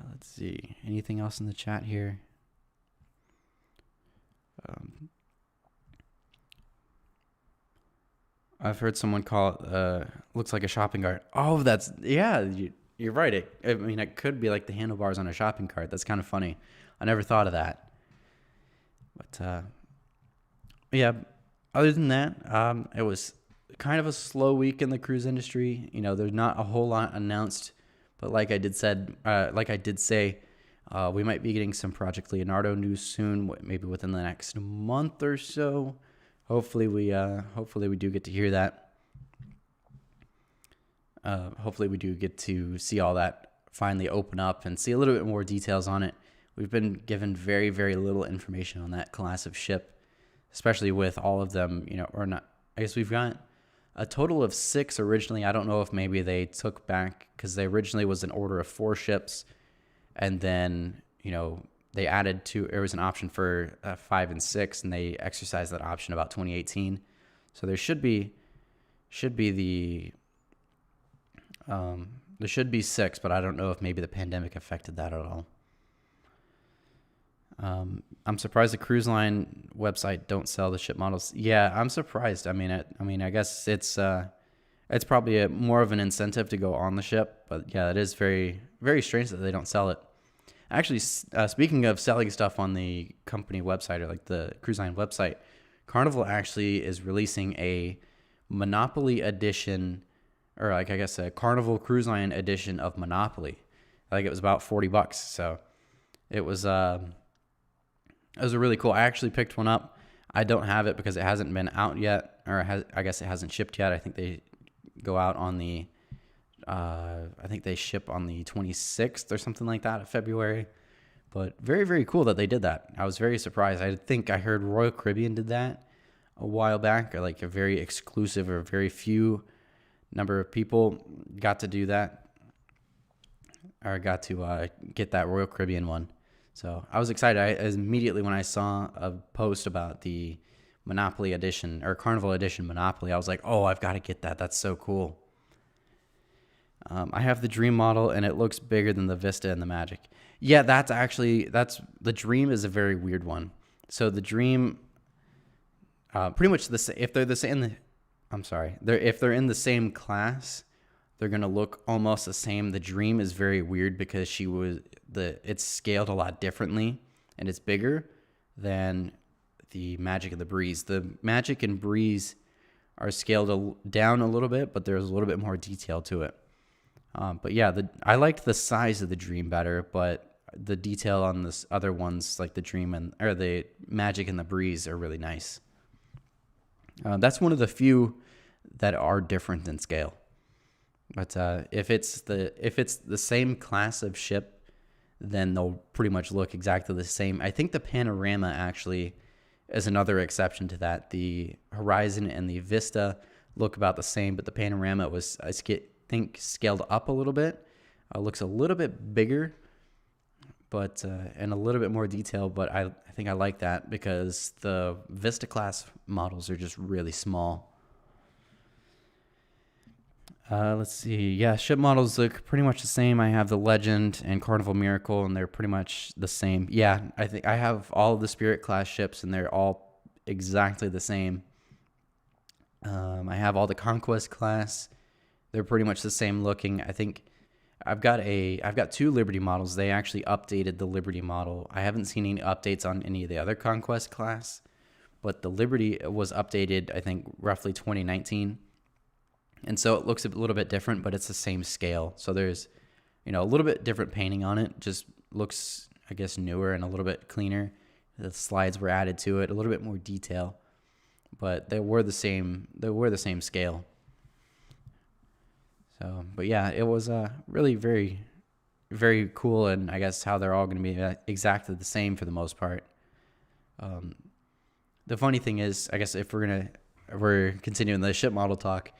Speaker 1: Let's see. Anything else in the chat here? I've heard someone call it, looks like a shopping cart. Oh, you're right. It could be like the handlebars on a shopping cart. That's kind of funny. I never thought of that. But, yeah, other than that, it was kind of a slow week in the cruise industry. There's not a whole lot announced, but like I did say, we might be getting some Project Leonardo news soon, maybe within the next month or so. Hopefully we do get to hear that. Hopefully we do get to see all that finally open up and see a little bit more details on it. We've been given very, very little information on that class of ship, especially with all of them, or not. I guess we've got a total of 6 originally. I don't know if maybe they took back, because they originally was an order of 4 ships, and then, they added there was an option for 5 and 6, and they exercised that option about 2018. So there should be 6, but I don't know if maybe the pandemic affected that at all. I'm surprised the cruise line website don't sell the ship models. Yeah, I'm surprised. I guess it's probably more of an incentive to go on the ship, but yeah, it is very, very strange that they don't sell it. Actually, speaking of selling stuff on the company website or like the cruise line website, Carnival actually is releasing a Monopoly edition, or like I guess a Carnival Cruise Line edition of Monopoly. Like it was about $40, so it was a really cool. I actually picked one up. I don't have it because it hasn't been out yet, or I guess it hasn't shipped yet. I think they go out on the I think they ship on the 26th or something like that of February. But very, very cool that they did that. I was very surprised. I think I heard Royal Caribbean did that a while back, or like a very exclusive or very few number of people got to do that, or got to get that Royal Caribbean one. So I was excited. Immediately when I saw a post about the Monopoly edition or Carnival edition Monopoly, I was like, oh, I've got to get that. That's so cool. I have the Dream model, and it looks bigger than the Vista and the Magic. Yeah, that's the Dream is a very weird one. So the Dream, pretty much if they're the same, if they're in the same class, they're gonna look almost the same. The Dream is very weird because it's scaled a lot differently, and it's bigger than the Magic and the Breeze. The Magic and Breeze are scaled down a little bit, but there's a little bit more detail to it. But yeah, I liked the size of the Dream better, but the detail on this other ones, like the Dream or the Magic and the Breeze, are really nice. That's one of the few that are different in scale. But if it's the same class of ship, then they'll pretty much look exactly the same. I think the Panorama actually is another exception to that. The Horizon and the Vista look about the same, but the Panorama was, I think, scaled up a little bit. Looks a little bit bigger, but and a little bit more detail. But I think I like that because the Vista class models are just really small. Let's see. Yeah, ship models look pretty much the same. I have the Legend and Carnival Miracle, and they're pretty much the same. Yeah, I think I have all of the Spirit class ships, and they're all exactly the same. I have all the Conquest class. They're pretty much the same looking. I think I've got two Liberty models. They actually updated the Liberty model. I haven't seen any updates on any of the other Conquest class, but the Liberty was updated, I think, roughly 2019. And so it looks a little bit different, but it's the same scale. So there's, a little bit different painting on it. Just looks, I guess, newer and a little bit cleaner. The slides were added to it, a little bit more detail, but they were the same. They were the same scale. So, but yeah, it was really very, very cool, and I guess how they're all going to be exactly the same for the most part. The funny thing is, I guess if we're continuing the ship model talk,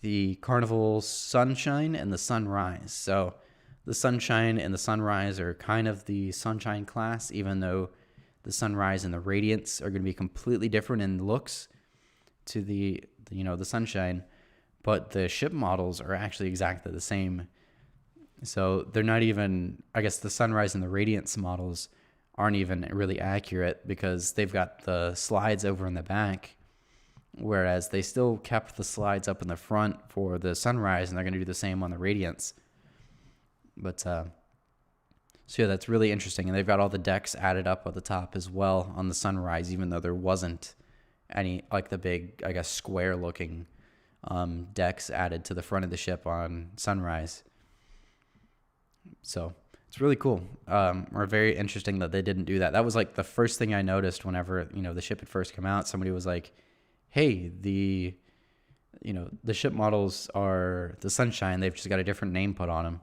Speaker 1: the Carnival Sunshine and the Sunrise. So the Sunshine and the Sunrise are kind of the Sunshine class, even though the Sunrise and the Radiance are going to be completely different in looks to the Sunshine, but the ship models are actually exactly the same. So they're not even, I guess the Sunrise and the Radiance models aren't even really accurate because they've got the slides over in the back, whereas they still kept the slides up in the front for the Sunrise, and they're going to do the same on the Radiance. But so yeah, that's really interesting. And they've got all the decks added up at the top as well on the Sunrise, even though there wasn't any, like the big, I guess, square looking decks added to the front of the ship on Sunrise. So it's really cool, or very interesting that they didn't do that. That was like the first thing I noticed whenever, the ship had first come out. Somebody was like, hey, the ship models are the Sunshine. They've just got a different name put on them,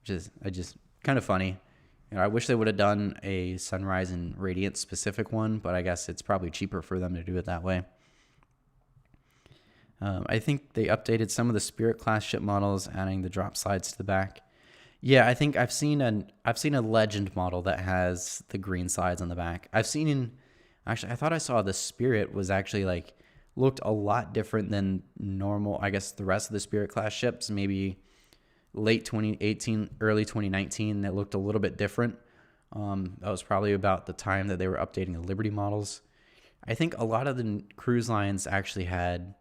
Speaker 1: which is just kind of funny. I wish they would have done a Sunrise and Radiance specific one, but I guess it's probably cheaper for them to do it that way. I think they updated some of the Spirit class ship models, adding the drop slides to the back. Yeah, I think I've seen a Legend model that has the green slides on the back. I thought I saw the Spirit was actually looked a lot different than normal. I guess the rest of the Spirit class ships, maybe late 2018, early 2019, that looked a little bit different. That was probably about the time that they were updating the Liberty models. I think a lot of the cruise lines actually had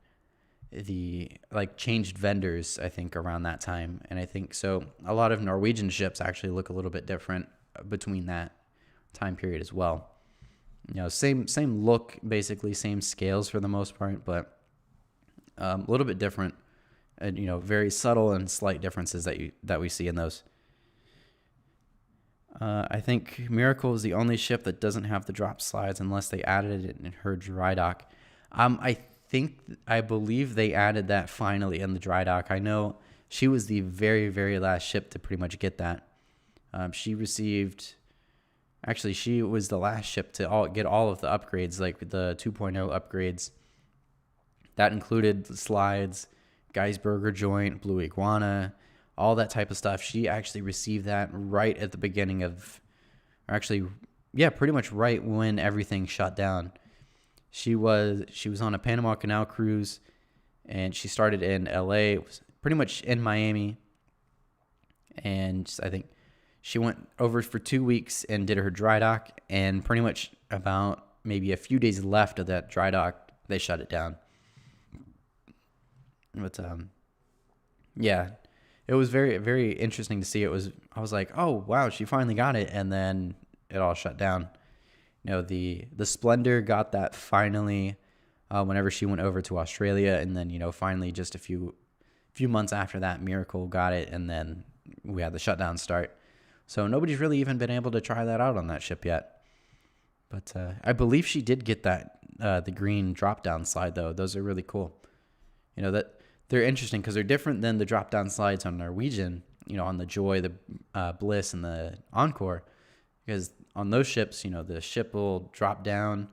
Speaker 1: changed vendors, I think, around that time. And I think so a lot of Norwegian ships actually look a little bit different between that time period as well. Same look, basically same scales for the most part, but a little bit different, and very subtle and slight differences that we see in those. I think Miracle is the only ship that doesn't have the drop slides unless they added it in her dry dock. I believe they added that finally in the dry dock. I know she was the very, very last ship to pretty much get that. She was the last ship to get all of the upgrades, like the 2.0 upgrades. That included the slides, Geisberger joint, Blue Iguana, all that type of stuff. She actually received that right at the beginning pretty much right when everything shut down. She was on a Panama Canal cruise, and she started in LA, was pretty much in Miami, and I think she went over for 2 weeks and did her dry dock, and pretty much about maybe a few days left of that dry dock, they shut it down. But yeah, it was very, very interesting to see. I was like, oh wow, she finally got it, and then it all shut down. The Splendor got that finally whenever she went over to Australia, and then finally just a few months after that, Miracle got it, and then we had the shutdown start. So nobody's really even been able to try that out on that ship yet. But I believe she did get that the green drop down slide though. Those are really cool. That they're interesting because they're different than the drop down slides on Norwegian. On the Joy, the Bliss, and the Encore, because on those ships, the ship will drop down,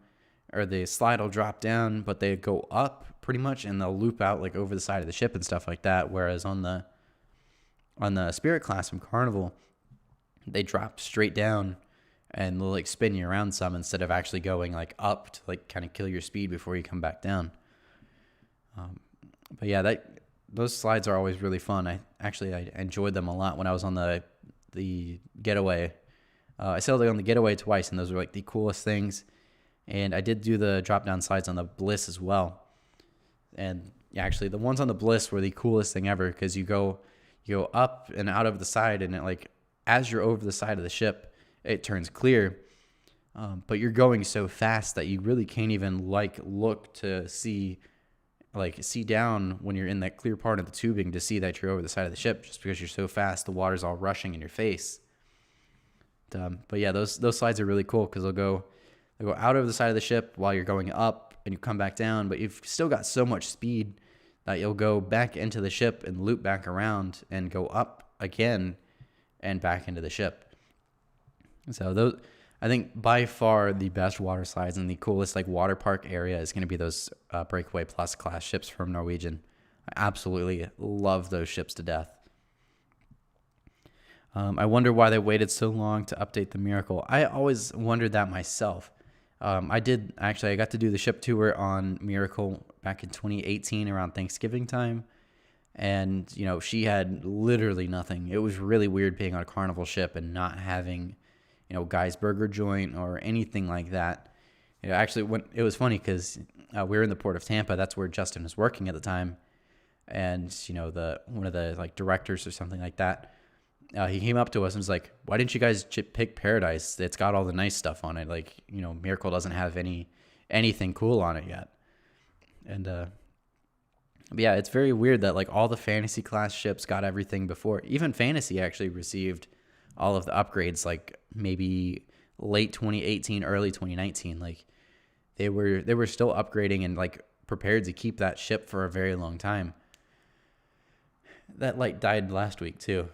Speaker 1: or the slide will drop down, but they go up pretty much, and they'll loop out like over the side of the ship and stuff like that. Whereas on the Spirit class from Carnival, they drop straight down, and they'll like spin you around some instead of actually going like up to like kind of kill your speed before you come back down. But yeah, those slides are always really fun. I enjoyed them a lot when I was on the Getaway. I sailed on the Getaway twice, and those were like the coolest things. And I did do the drop down slides on the Bliss as well. And actually, the ones on the Bliss were the coolest thing ever, because you go up and out of the side, and it like as you're over the side of the ship, it turns clear. But you're going so fast that you really can't even like look to see down when you're in that clear part of the tubing to see that you're over the side of the ship, just because you're so fast, the water's all rushing in your face. But yeah, those slides are really cool because they'll go out of the side of the ship while you're going up, and you come back down, but you've still got so much speed that you'll go back into the ship and loop back around and go up again and back into the ship. So those, I think by far the best water slides and the coolest like water park area is going to be those Breakaway Plus class ships from Norwegian. I absolutely love those ships to death. I wonder why they waited so long to update the Miracle. I always wondered that myself. I got to do the ship tour on Miracle back in 2018 around Thanksgiving time. And, she had literally nothing. It was really weird being on a Carnival ship and not having, Geisberger joint or anything like that. When it was funny because we were in the port of Tampa. That's where Justin was working at the time. And, one of the like directors or something like that, he came up to us and was like, why didn't you guys pick Paradise? It's got all the nice stuff on it. Like, Miracle doesn't have anything cool on it yet. And, but yeah, it's very weird that like all the Fantasy class ships got everything before. Even Fantasy actually received all of the upgrades like maybe late 2018, early 2019. Like they were still upgrading and like prepared to keep that ship for a very long time. That light died last week too.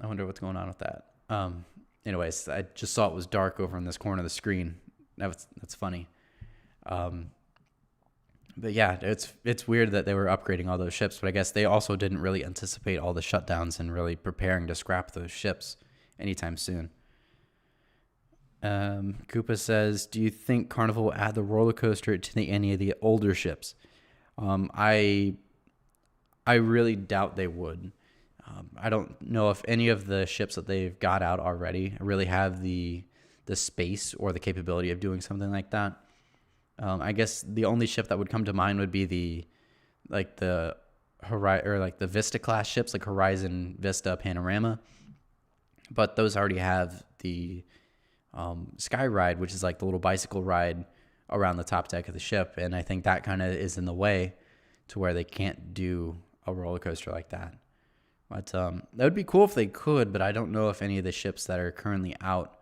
Speaker 1: I wonder what's going on with that. Anyways, I just saw it was dark over in this corner of the screen. That's funny. But yeah, it's weird that they were upgrading all those ships, but I guess they also didn't really anticipate all the shutdowns and really preparing to scrap those ships anytime soon. Koopa says, do you think Carnival will add the roller coaster to any of the older ships? I really doubt they would. I don't know if any of the ships that they've got out already really have the space or the capability of doing something like that. I guess the only ship that would come to mind would be the Vista class ships, like Horizon, Vista, Panorama. but those already have the Sky Ride, which is like the little bicycle ride around the top deck of the ship. And I think that kind of is in the way to where they can't do a roller coaster like that. But that would be cool if they could, but I don't know if any of the ships that are currently out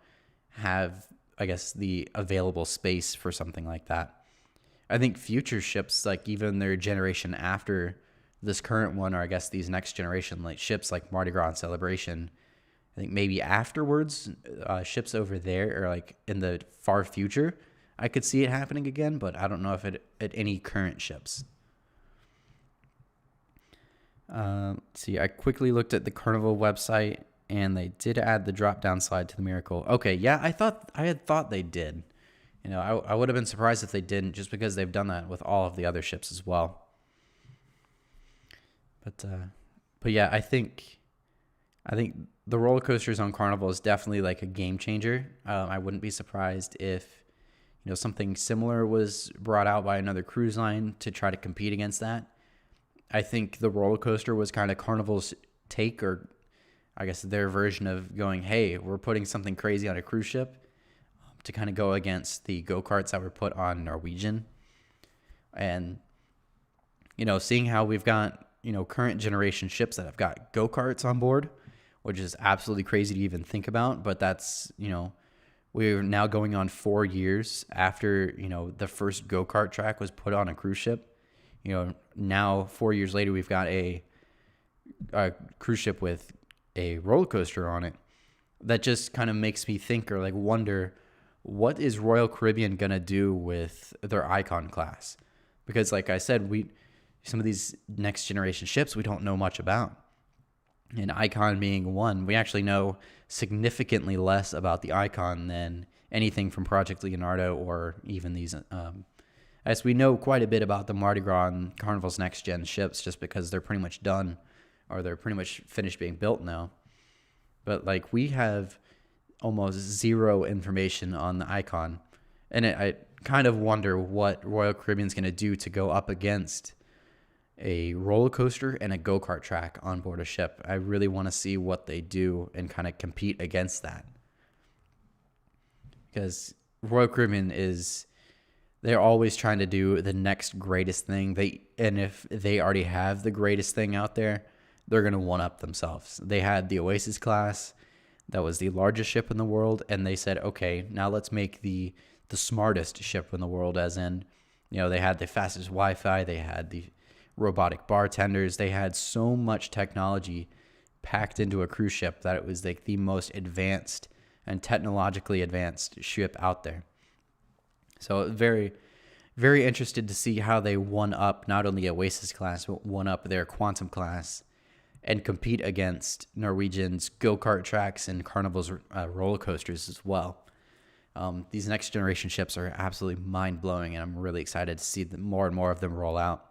Speaker 1: have, I guess, the available space for something like that. I think future ships, like even their generation after this current one, or I guess these next generation like ships like Mardi Gras and Celebration, I think maybe afterwards, ships over there or like in the far future, I could see it happening again, but I don't know if it at any current ships. Let's see, I quickly looked at the Carnival website and they did add the drop down slide to the Miracle. Okay, yeah, I had thought they did. You know, I would have been surprised if they didn't, just because they've done that with all of the other ships as well. But yeah, I think the roller coasters on Carnival is definitely like a game changer. I wouldn't be surprised if, you know, something similar was brought out by another cruise line to try to compete against that. I think the roller coaster was kind of Carnival's take, or I guess their version of going, hey, we're putting something crazy on a cruise ship, to kind of go against the go-karts that were put on Norwegian. And, you know, seeing how we've got, you know, current generation ships that have got go-karts on board, which is absolutely crazy to even think about. But that's, you know, we're now going on 4 years after, you know, the first go-kart track was put on a cruise ship. You know, now 4 years later, we've got a cruise ship with a roller coaster on it. That just kind of makes me think, or like wonder, what is Royal Caribbean going to do with their Icon class? Because like I said, some of these next generation ships we don't know much about. And Icon being one, we actually know significantly less about the Icon than anything from Project Leonardo or even these. As we know quite a bit about the Mardi Gras and Carnival's next gen ships, just because they're pretty much done, or they're pretty much finished being built now. But like we have almost zero information on the Icon, and I kind of wonder what Royal Caribbean's going to do to go up against a roller coaster and a go-kart track on board a ship. I really want to see what they do and kind of compete against that, because Royal Caribbean they're always trying to do the next greatest thing. And if they already have the greatest thing out there, they're going to one-up themselves. They had the Oasis class. That was the largest ship in the world, and they said, okay, now let's make the smartest ship in the world, as in, you know, they had the fastest Wi-Fi, they had the robotic bartenders, they had so much technology packed into a cruise ship that it was like the most advanced and technologically advanced ship out there. So very, very interested to see how they one up not only Oasis class, but one up their Quantum class and compete against Norwegian's go-kart tracks and Carnival's roller coasters as well. These next generation ships are absolutely mind-blowing, and I'm really excited to see more and more of them roll out.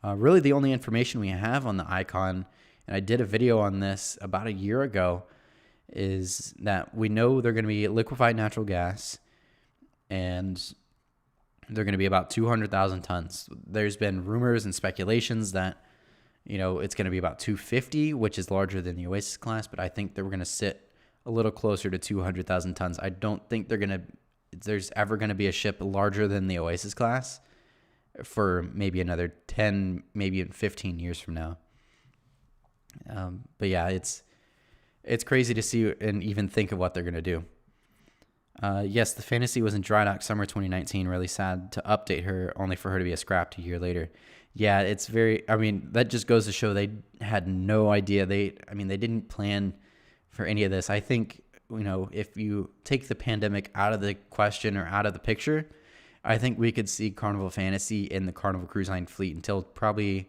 Speaker 1: Really, the only information we have on the Icon, and I did a video on this about a year ago, is that we know they're going to be liquefied natural gas, and they're going to be about 200,000 tons. There's been rumors and speculations that, you know, it's going to be about 250, which is larger than the Oasis class, but I think that we're going to sit a little closer to 200,000 tons. I don't think there's ever going to be a ship larger than the Oasis class for maybe another 10, maybe even 15 years from now. But yeah, it's crazy to see and even think of what they're going to do. Yes, the Fantasy was in dry dock summer 2019. Really sad to update her, only for her to be scrapped a year later. Yeah, it's that just goes to show they had no idea. They didn't plan for any of this. I think, you know, if you take the pandemic out of the question or out of the picture, I think we could see Carnival Fantasy in the Carnival Cruise Line fleet until probably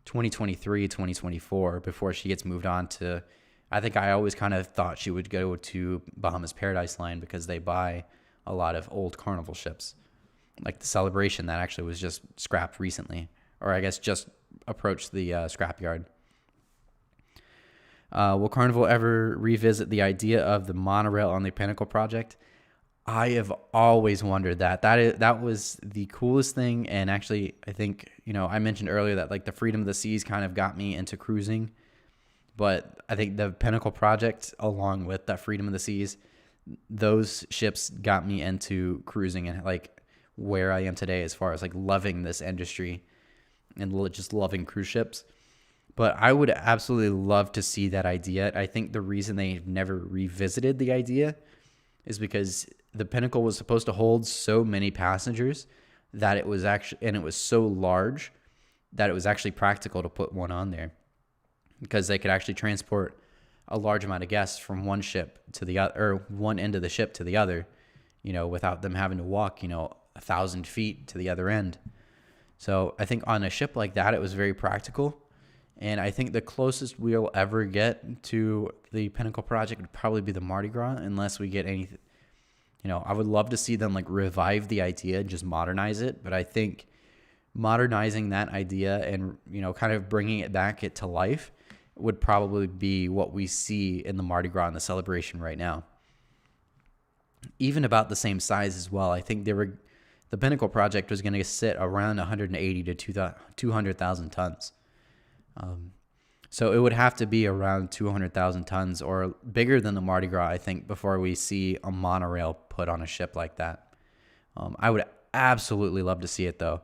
Speaker 1: 2023, 2024 before she gets moved on to, I think I always kind of thought she would go to Bahamas Paradise Line because they buy a lot of old Carnival ships, like the Celebration that actually was just scrapped recently, or I guess just approached the scrapyard. Will Carnival ever revisit the idea of the monorail on the Pinnacle project? I have always wondered that. That was the coolest thing, and actually, I think, you know, I mentioned earlier that like the Freedom of the Seas kind of got me into cruising, But I think the Pinnacle project, along with that Freedom of the Seas, those ships got me into cruising and like where I am today as far as like loving this industry and just loving cruise ships. But I would absolutely love to see that idea. I think the reason they've never revisited the idea is because the Pinnacle was supposed to hold so many passengers that it was actually, and it was so large that it was actually practical to put one on there, because they could actually transport a large amount of guests from one ship to the other, or one end of the ship to the other, without them having to walk, 1,000 feet to the other end. So I think on a ship like that, it was very practical. And I think the closest we'll ever get to the Pinnacle project would probably be the Mardi Gras, unless we get anything. I would love to see them like revive the idea and just modernize it. But I think modernizing that idea and, kind of bringing it back to life would probably be what we see in the Mardi Gras and the celebration right now. Even about the same size as well. I think the Pinnacle project was going to sit around 180 to 200,000 tons. So it would have to be around 200,000 tons or bigger than the Mardi Gras, I think, before we see a monorail put on a ship like that. I would absolutely love to see it, though.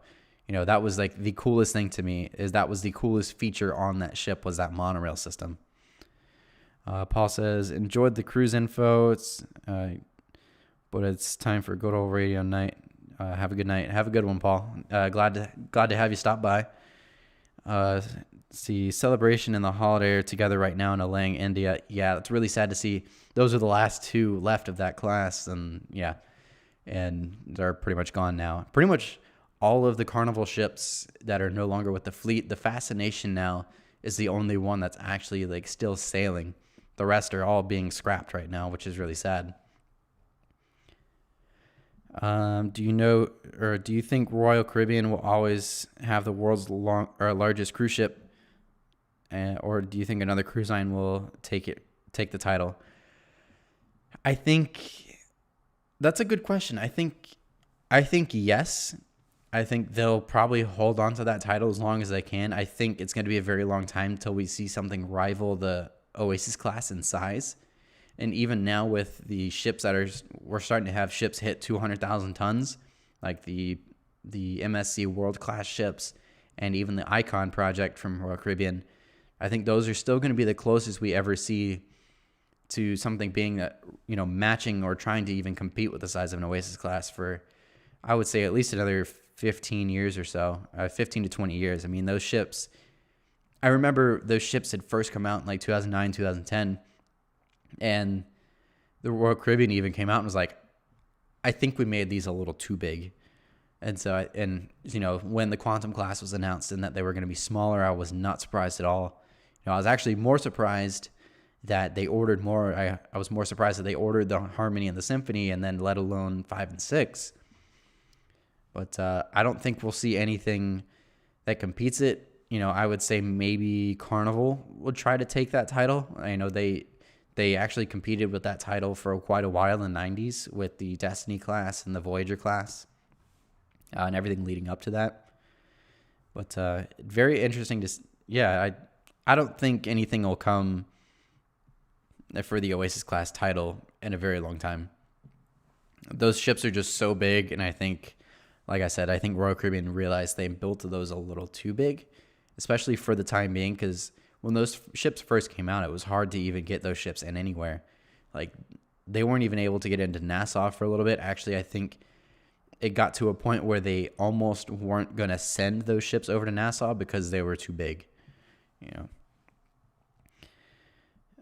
Speaker 1: That was like the coolest thing to me, is that was the coolest feature on that ship, was that monorail system. Paul says, enjoyed the cruise info. But it's time for good old radio night. Have a good night. Have a good one, Paul. Glad to have you stop by. See, celebration and the holiday are together right now in Alang, India. Yeah, it's really sad to see. Those are the last two left of that class, and yeah, and they're pretty much gone now. Pretty much all of the Carnival ships that are no longer with the fleet. The Fascination now is the only one that's actually like still sailing. The rest are all being scrapped right now, which is really sad. Do you think Royal Caribbean will always have the world's largest cruise ship, or do you think another cruise line will take the title? I think that's a good question. I think yes. I think they'll probably hold on to that title as long as they can. I think it's going to be a very long time till we see something rival the Oasis class in size. And even now with the ships we're starting to have ships hit 200,000 tons, like the MSC World Class ships and even the Icon project from Royal Caribbean. I think those are still going to be the closest we ever see to something being, matching or trying to even compete with the size of an Oasis class for, I would say, at least another 15 years or so, 15 to 20 years. I mean, those ships, I remember those ships had first come out in like 2009, 2010. And the Royal Caribbean even came out and was like, I think we made these a little too big. And so, when the Quantum class was announced and that they were going to be smaller, I was not surprised at all. I was actually more surprised that they ordered more. I was more surprised that they ordered the Harmony and the Symphony, and then let alone 5 and 6. But I don't think we'll see anything that competes it. I would say maybe Carnival would try to take that title. I know they actually competed with that title for quite a while in the 90s with the Destiny class and the Voyager class and everything leading up to that. But very interesting I don't think anything will come for the Oasis class title in a very long time. Those ships are just so big, and I think, like I said, I think Royal Caribbean realized they built those a little too big, especially for the time being, because when those ships first came out, it was hard to even get those ships in anywhere. Like, they weren't even able to get into Nassau for a little bit. Actually, I think it got to a point where they almost weren't going to send those ships over to Nassau because they were too big.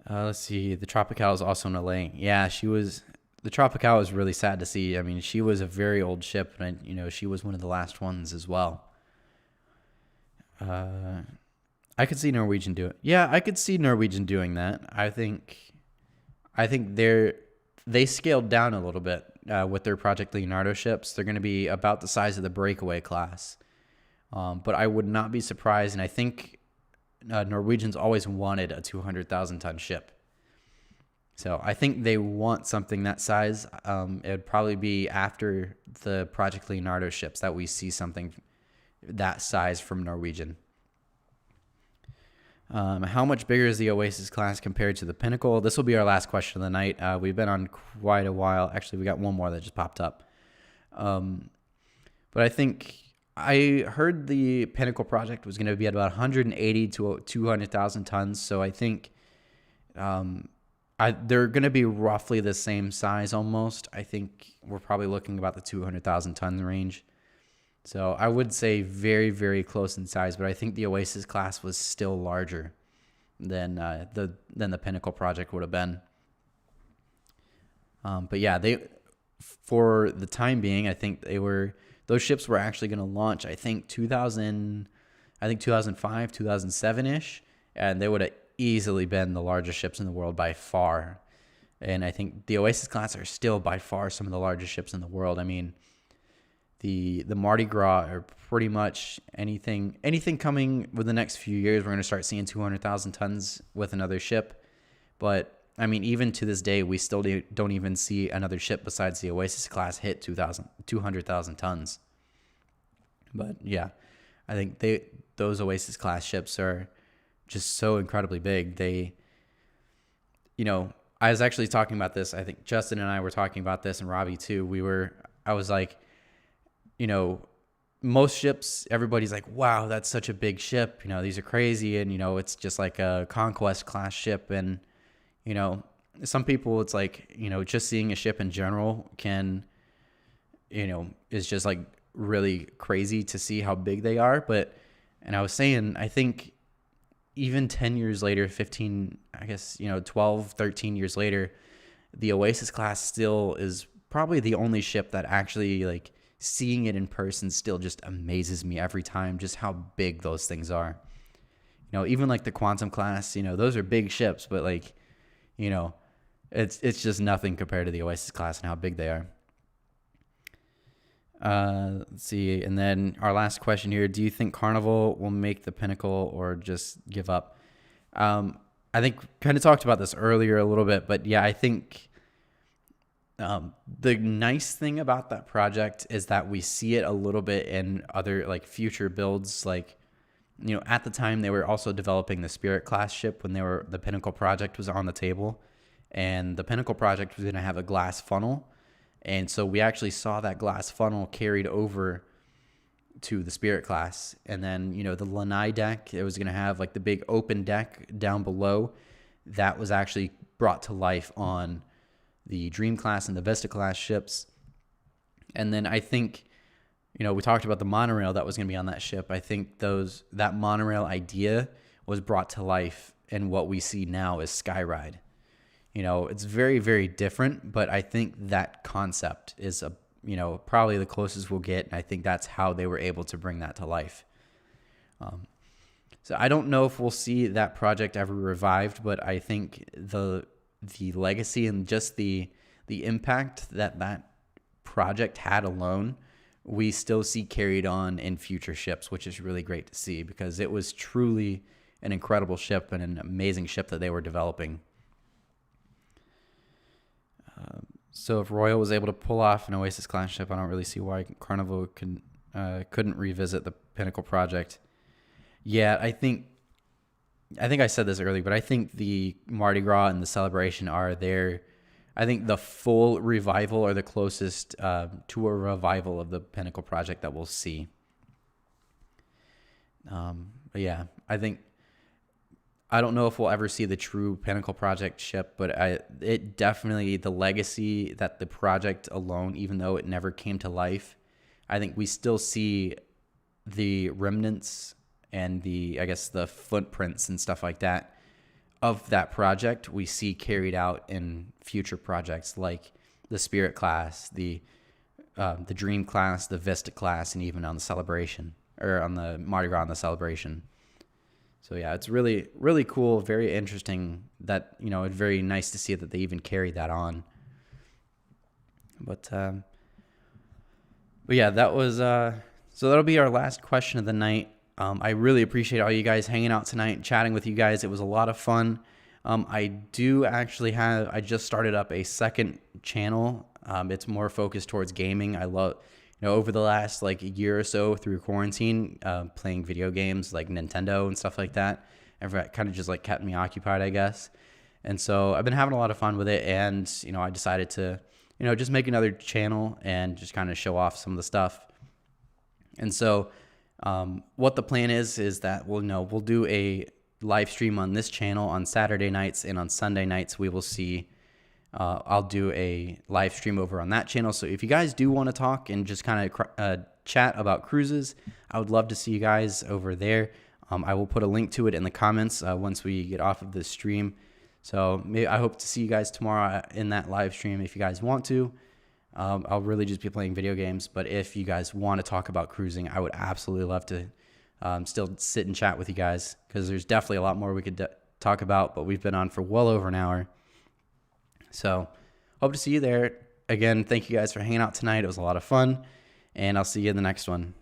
Speaker 1: Let's see. The Tropical is also in Alang. Yeah, the Tropical was really sad to see. I mean, she was a very old ship, and she was one of the last ones as well. I could see Norwegian do it. Yeah, I could see Norwegian doing that. I think they scaled down a little bit with their Project Leonardo ships. They're going to be about the size of the Breakaway class. But I would not be surprised, and I think Norwegian's always wanted a 200,000 ton ship. So I think they want something that size. It would probably be after the Project Leonardo ships that we see something that size from Norwegian. How much bigger is the Oasis class compared to the Pinnacle? This will be our last question of the night. We've been on quite a while. Actually, we got one more that just popped up. But I think I heard the Pinnacle project was going to be at about 180 to 200,000 tons. So I think they're going to be roughly the same size almost. I think we're probably looking about the 200,000 ton range. So I would say very, very close in size, but I think the Oasis class was still larger than the Pinnacle project would have been. But yeah, for the time being, I think those ships were actually going to launch. I think 2005, 2007 ish, and they would have easily been the largest ships in the world by far. And I think the Oasis class are still by far some of the largest ships in the world. I mean, the Mardi Gras are pretty much anything coming with the next few years. We're going to start seeing 200,000 tons with another ship. But I mean, even to this day, we still don't even see another ship besides the Oasis class hit 200,000 tons. But yeah, I think those Oasis class ships are just so incredibly big. I was actually talking about this. I think Justin and I were talking about this, and Robbie too. I was like, most ships, everybody's like, wow, that's such a big ship. These are crazy. And, it's just like a Conquest class ship. And, some people, it's like, just seeing a ship in general is just like really crazy to see how big they are. And I was saying, I think even 10 years later, 15, I guess, 12, 13 years later, the Oasis class still is probably the only ship that actually, like, seeing it in person still just amazes me every time, just how big those things are. Even like the Quantum class, those are big ships, but like, it's just nothing compared to the Oasis class and how big they are. Let's see. And then our last question here, do you think Carnival will make the Pinnacle or just give up? I think kind of talked about this earlier a little bit, but yeah, I think the nice thing about that project is that we see it a little bit in other like future builds. Like, at the time they were also developing the Spirit class ship when the Pinnacle project was on the table, and the Pinnacle project was going to have a glass funnel. And so we actually saw that glass funnel carried over to the Spirit class. And then, the Lanai deck, it was going to have like the big open deck down below. That was actually brought to life on the Dream class and the Vista class ships. And then I think, we talked about the monorail that was going to be on that ship. I think that monorail idea was brought to life in what we see now as Skyride. It's very, very different, but I think that concept is probably the closest we'll get. And I think that's how they were able to bring that to life. So I don't know if we'll see that project ever revived, but I think the legacy and just the impact that project had alone, we still see carried on in future ships, which is really great to see because it was truly an incredible ship and an amazing ship that they were developing. So if Royal was able to pull off an Oasis class ship, I don't really see why Carnival couldn't revisit the Pinnacle project. Yeah, I think I said this earlier, but I think the Mardi Gras and the Celebration are there. I think the full revival are the closest to a revival of the Pinnacle project that we'll see. But yeah, I don't know if we'll ever see the true Pinnacle project ship, but it definitely, the legacy that the project alone, even though it never came to life, I think we still see the remnants and the footprints and stuff like that of that project we see carried out in future projects like the Spirit class, the Dream class, the Vista class, and even on the Celebration, or on the Mardi Gras and the Celebration. So yeah, it's really, really cool, very interesting that, it's very nice to see that they even carried that on. But yeah, that was, so that'll be our last question of the night. I really appreciate all you guys hanging out tonight and chatting with you guys. It was a lot of fun. I just started up a second channel. It's more focused towards gaming. I love, over the last like year or so through quarantine, playing video games like Nintendo and stuff like that. kind of just like kept me occupied, I guess. And so I've been having a lot of fun with it. And, I decided to, just make another channel and just kind of show off some of the stuff. And so what the plan is that we'll do a live stream on this channel on Saturday nights, and on Sunday nights we will see I'll do a live stream over on that channel. So if you guys do want to talk and just kind of chat about cruises, I would love to see you guys over there. I will put a link to it in the comments once we get off of this stream. So I hope to see you guys tomorrow in that live stream if you guys want to. I'll really just be playing video games, but if you guys want to talk about cruising, I would absolutely love to still sit and chat with you guys, because there's definitely a lot more we could talk about, but we've been on for well over an hour. So hope to see you there. Again, thank you guys for hanging out tonight. It was a lot of fun, and I'll see you in the next one.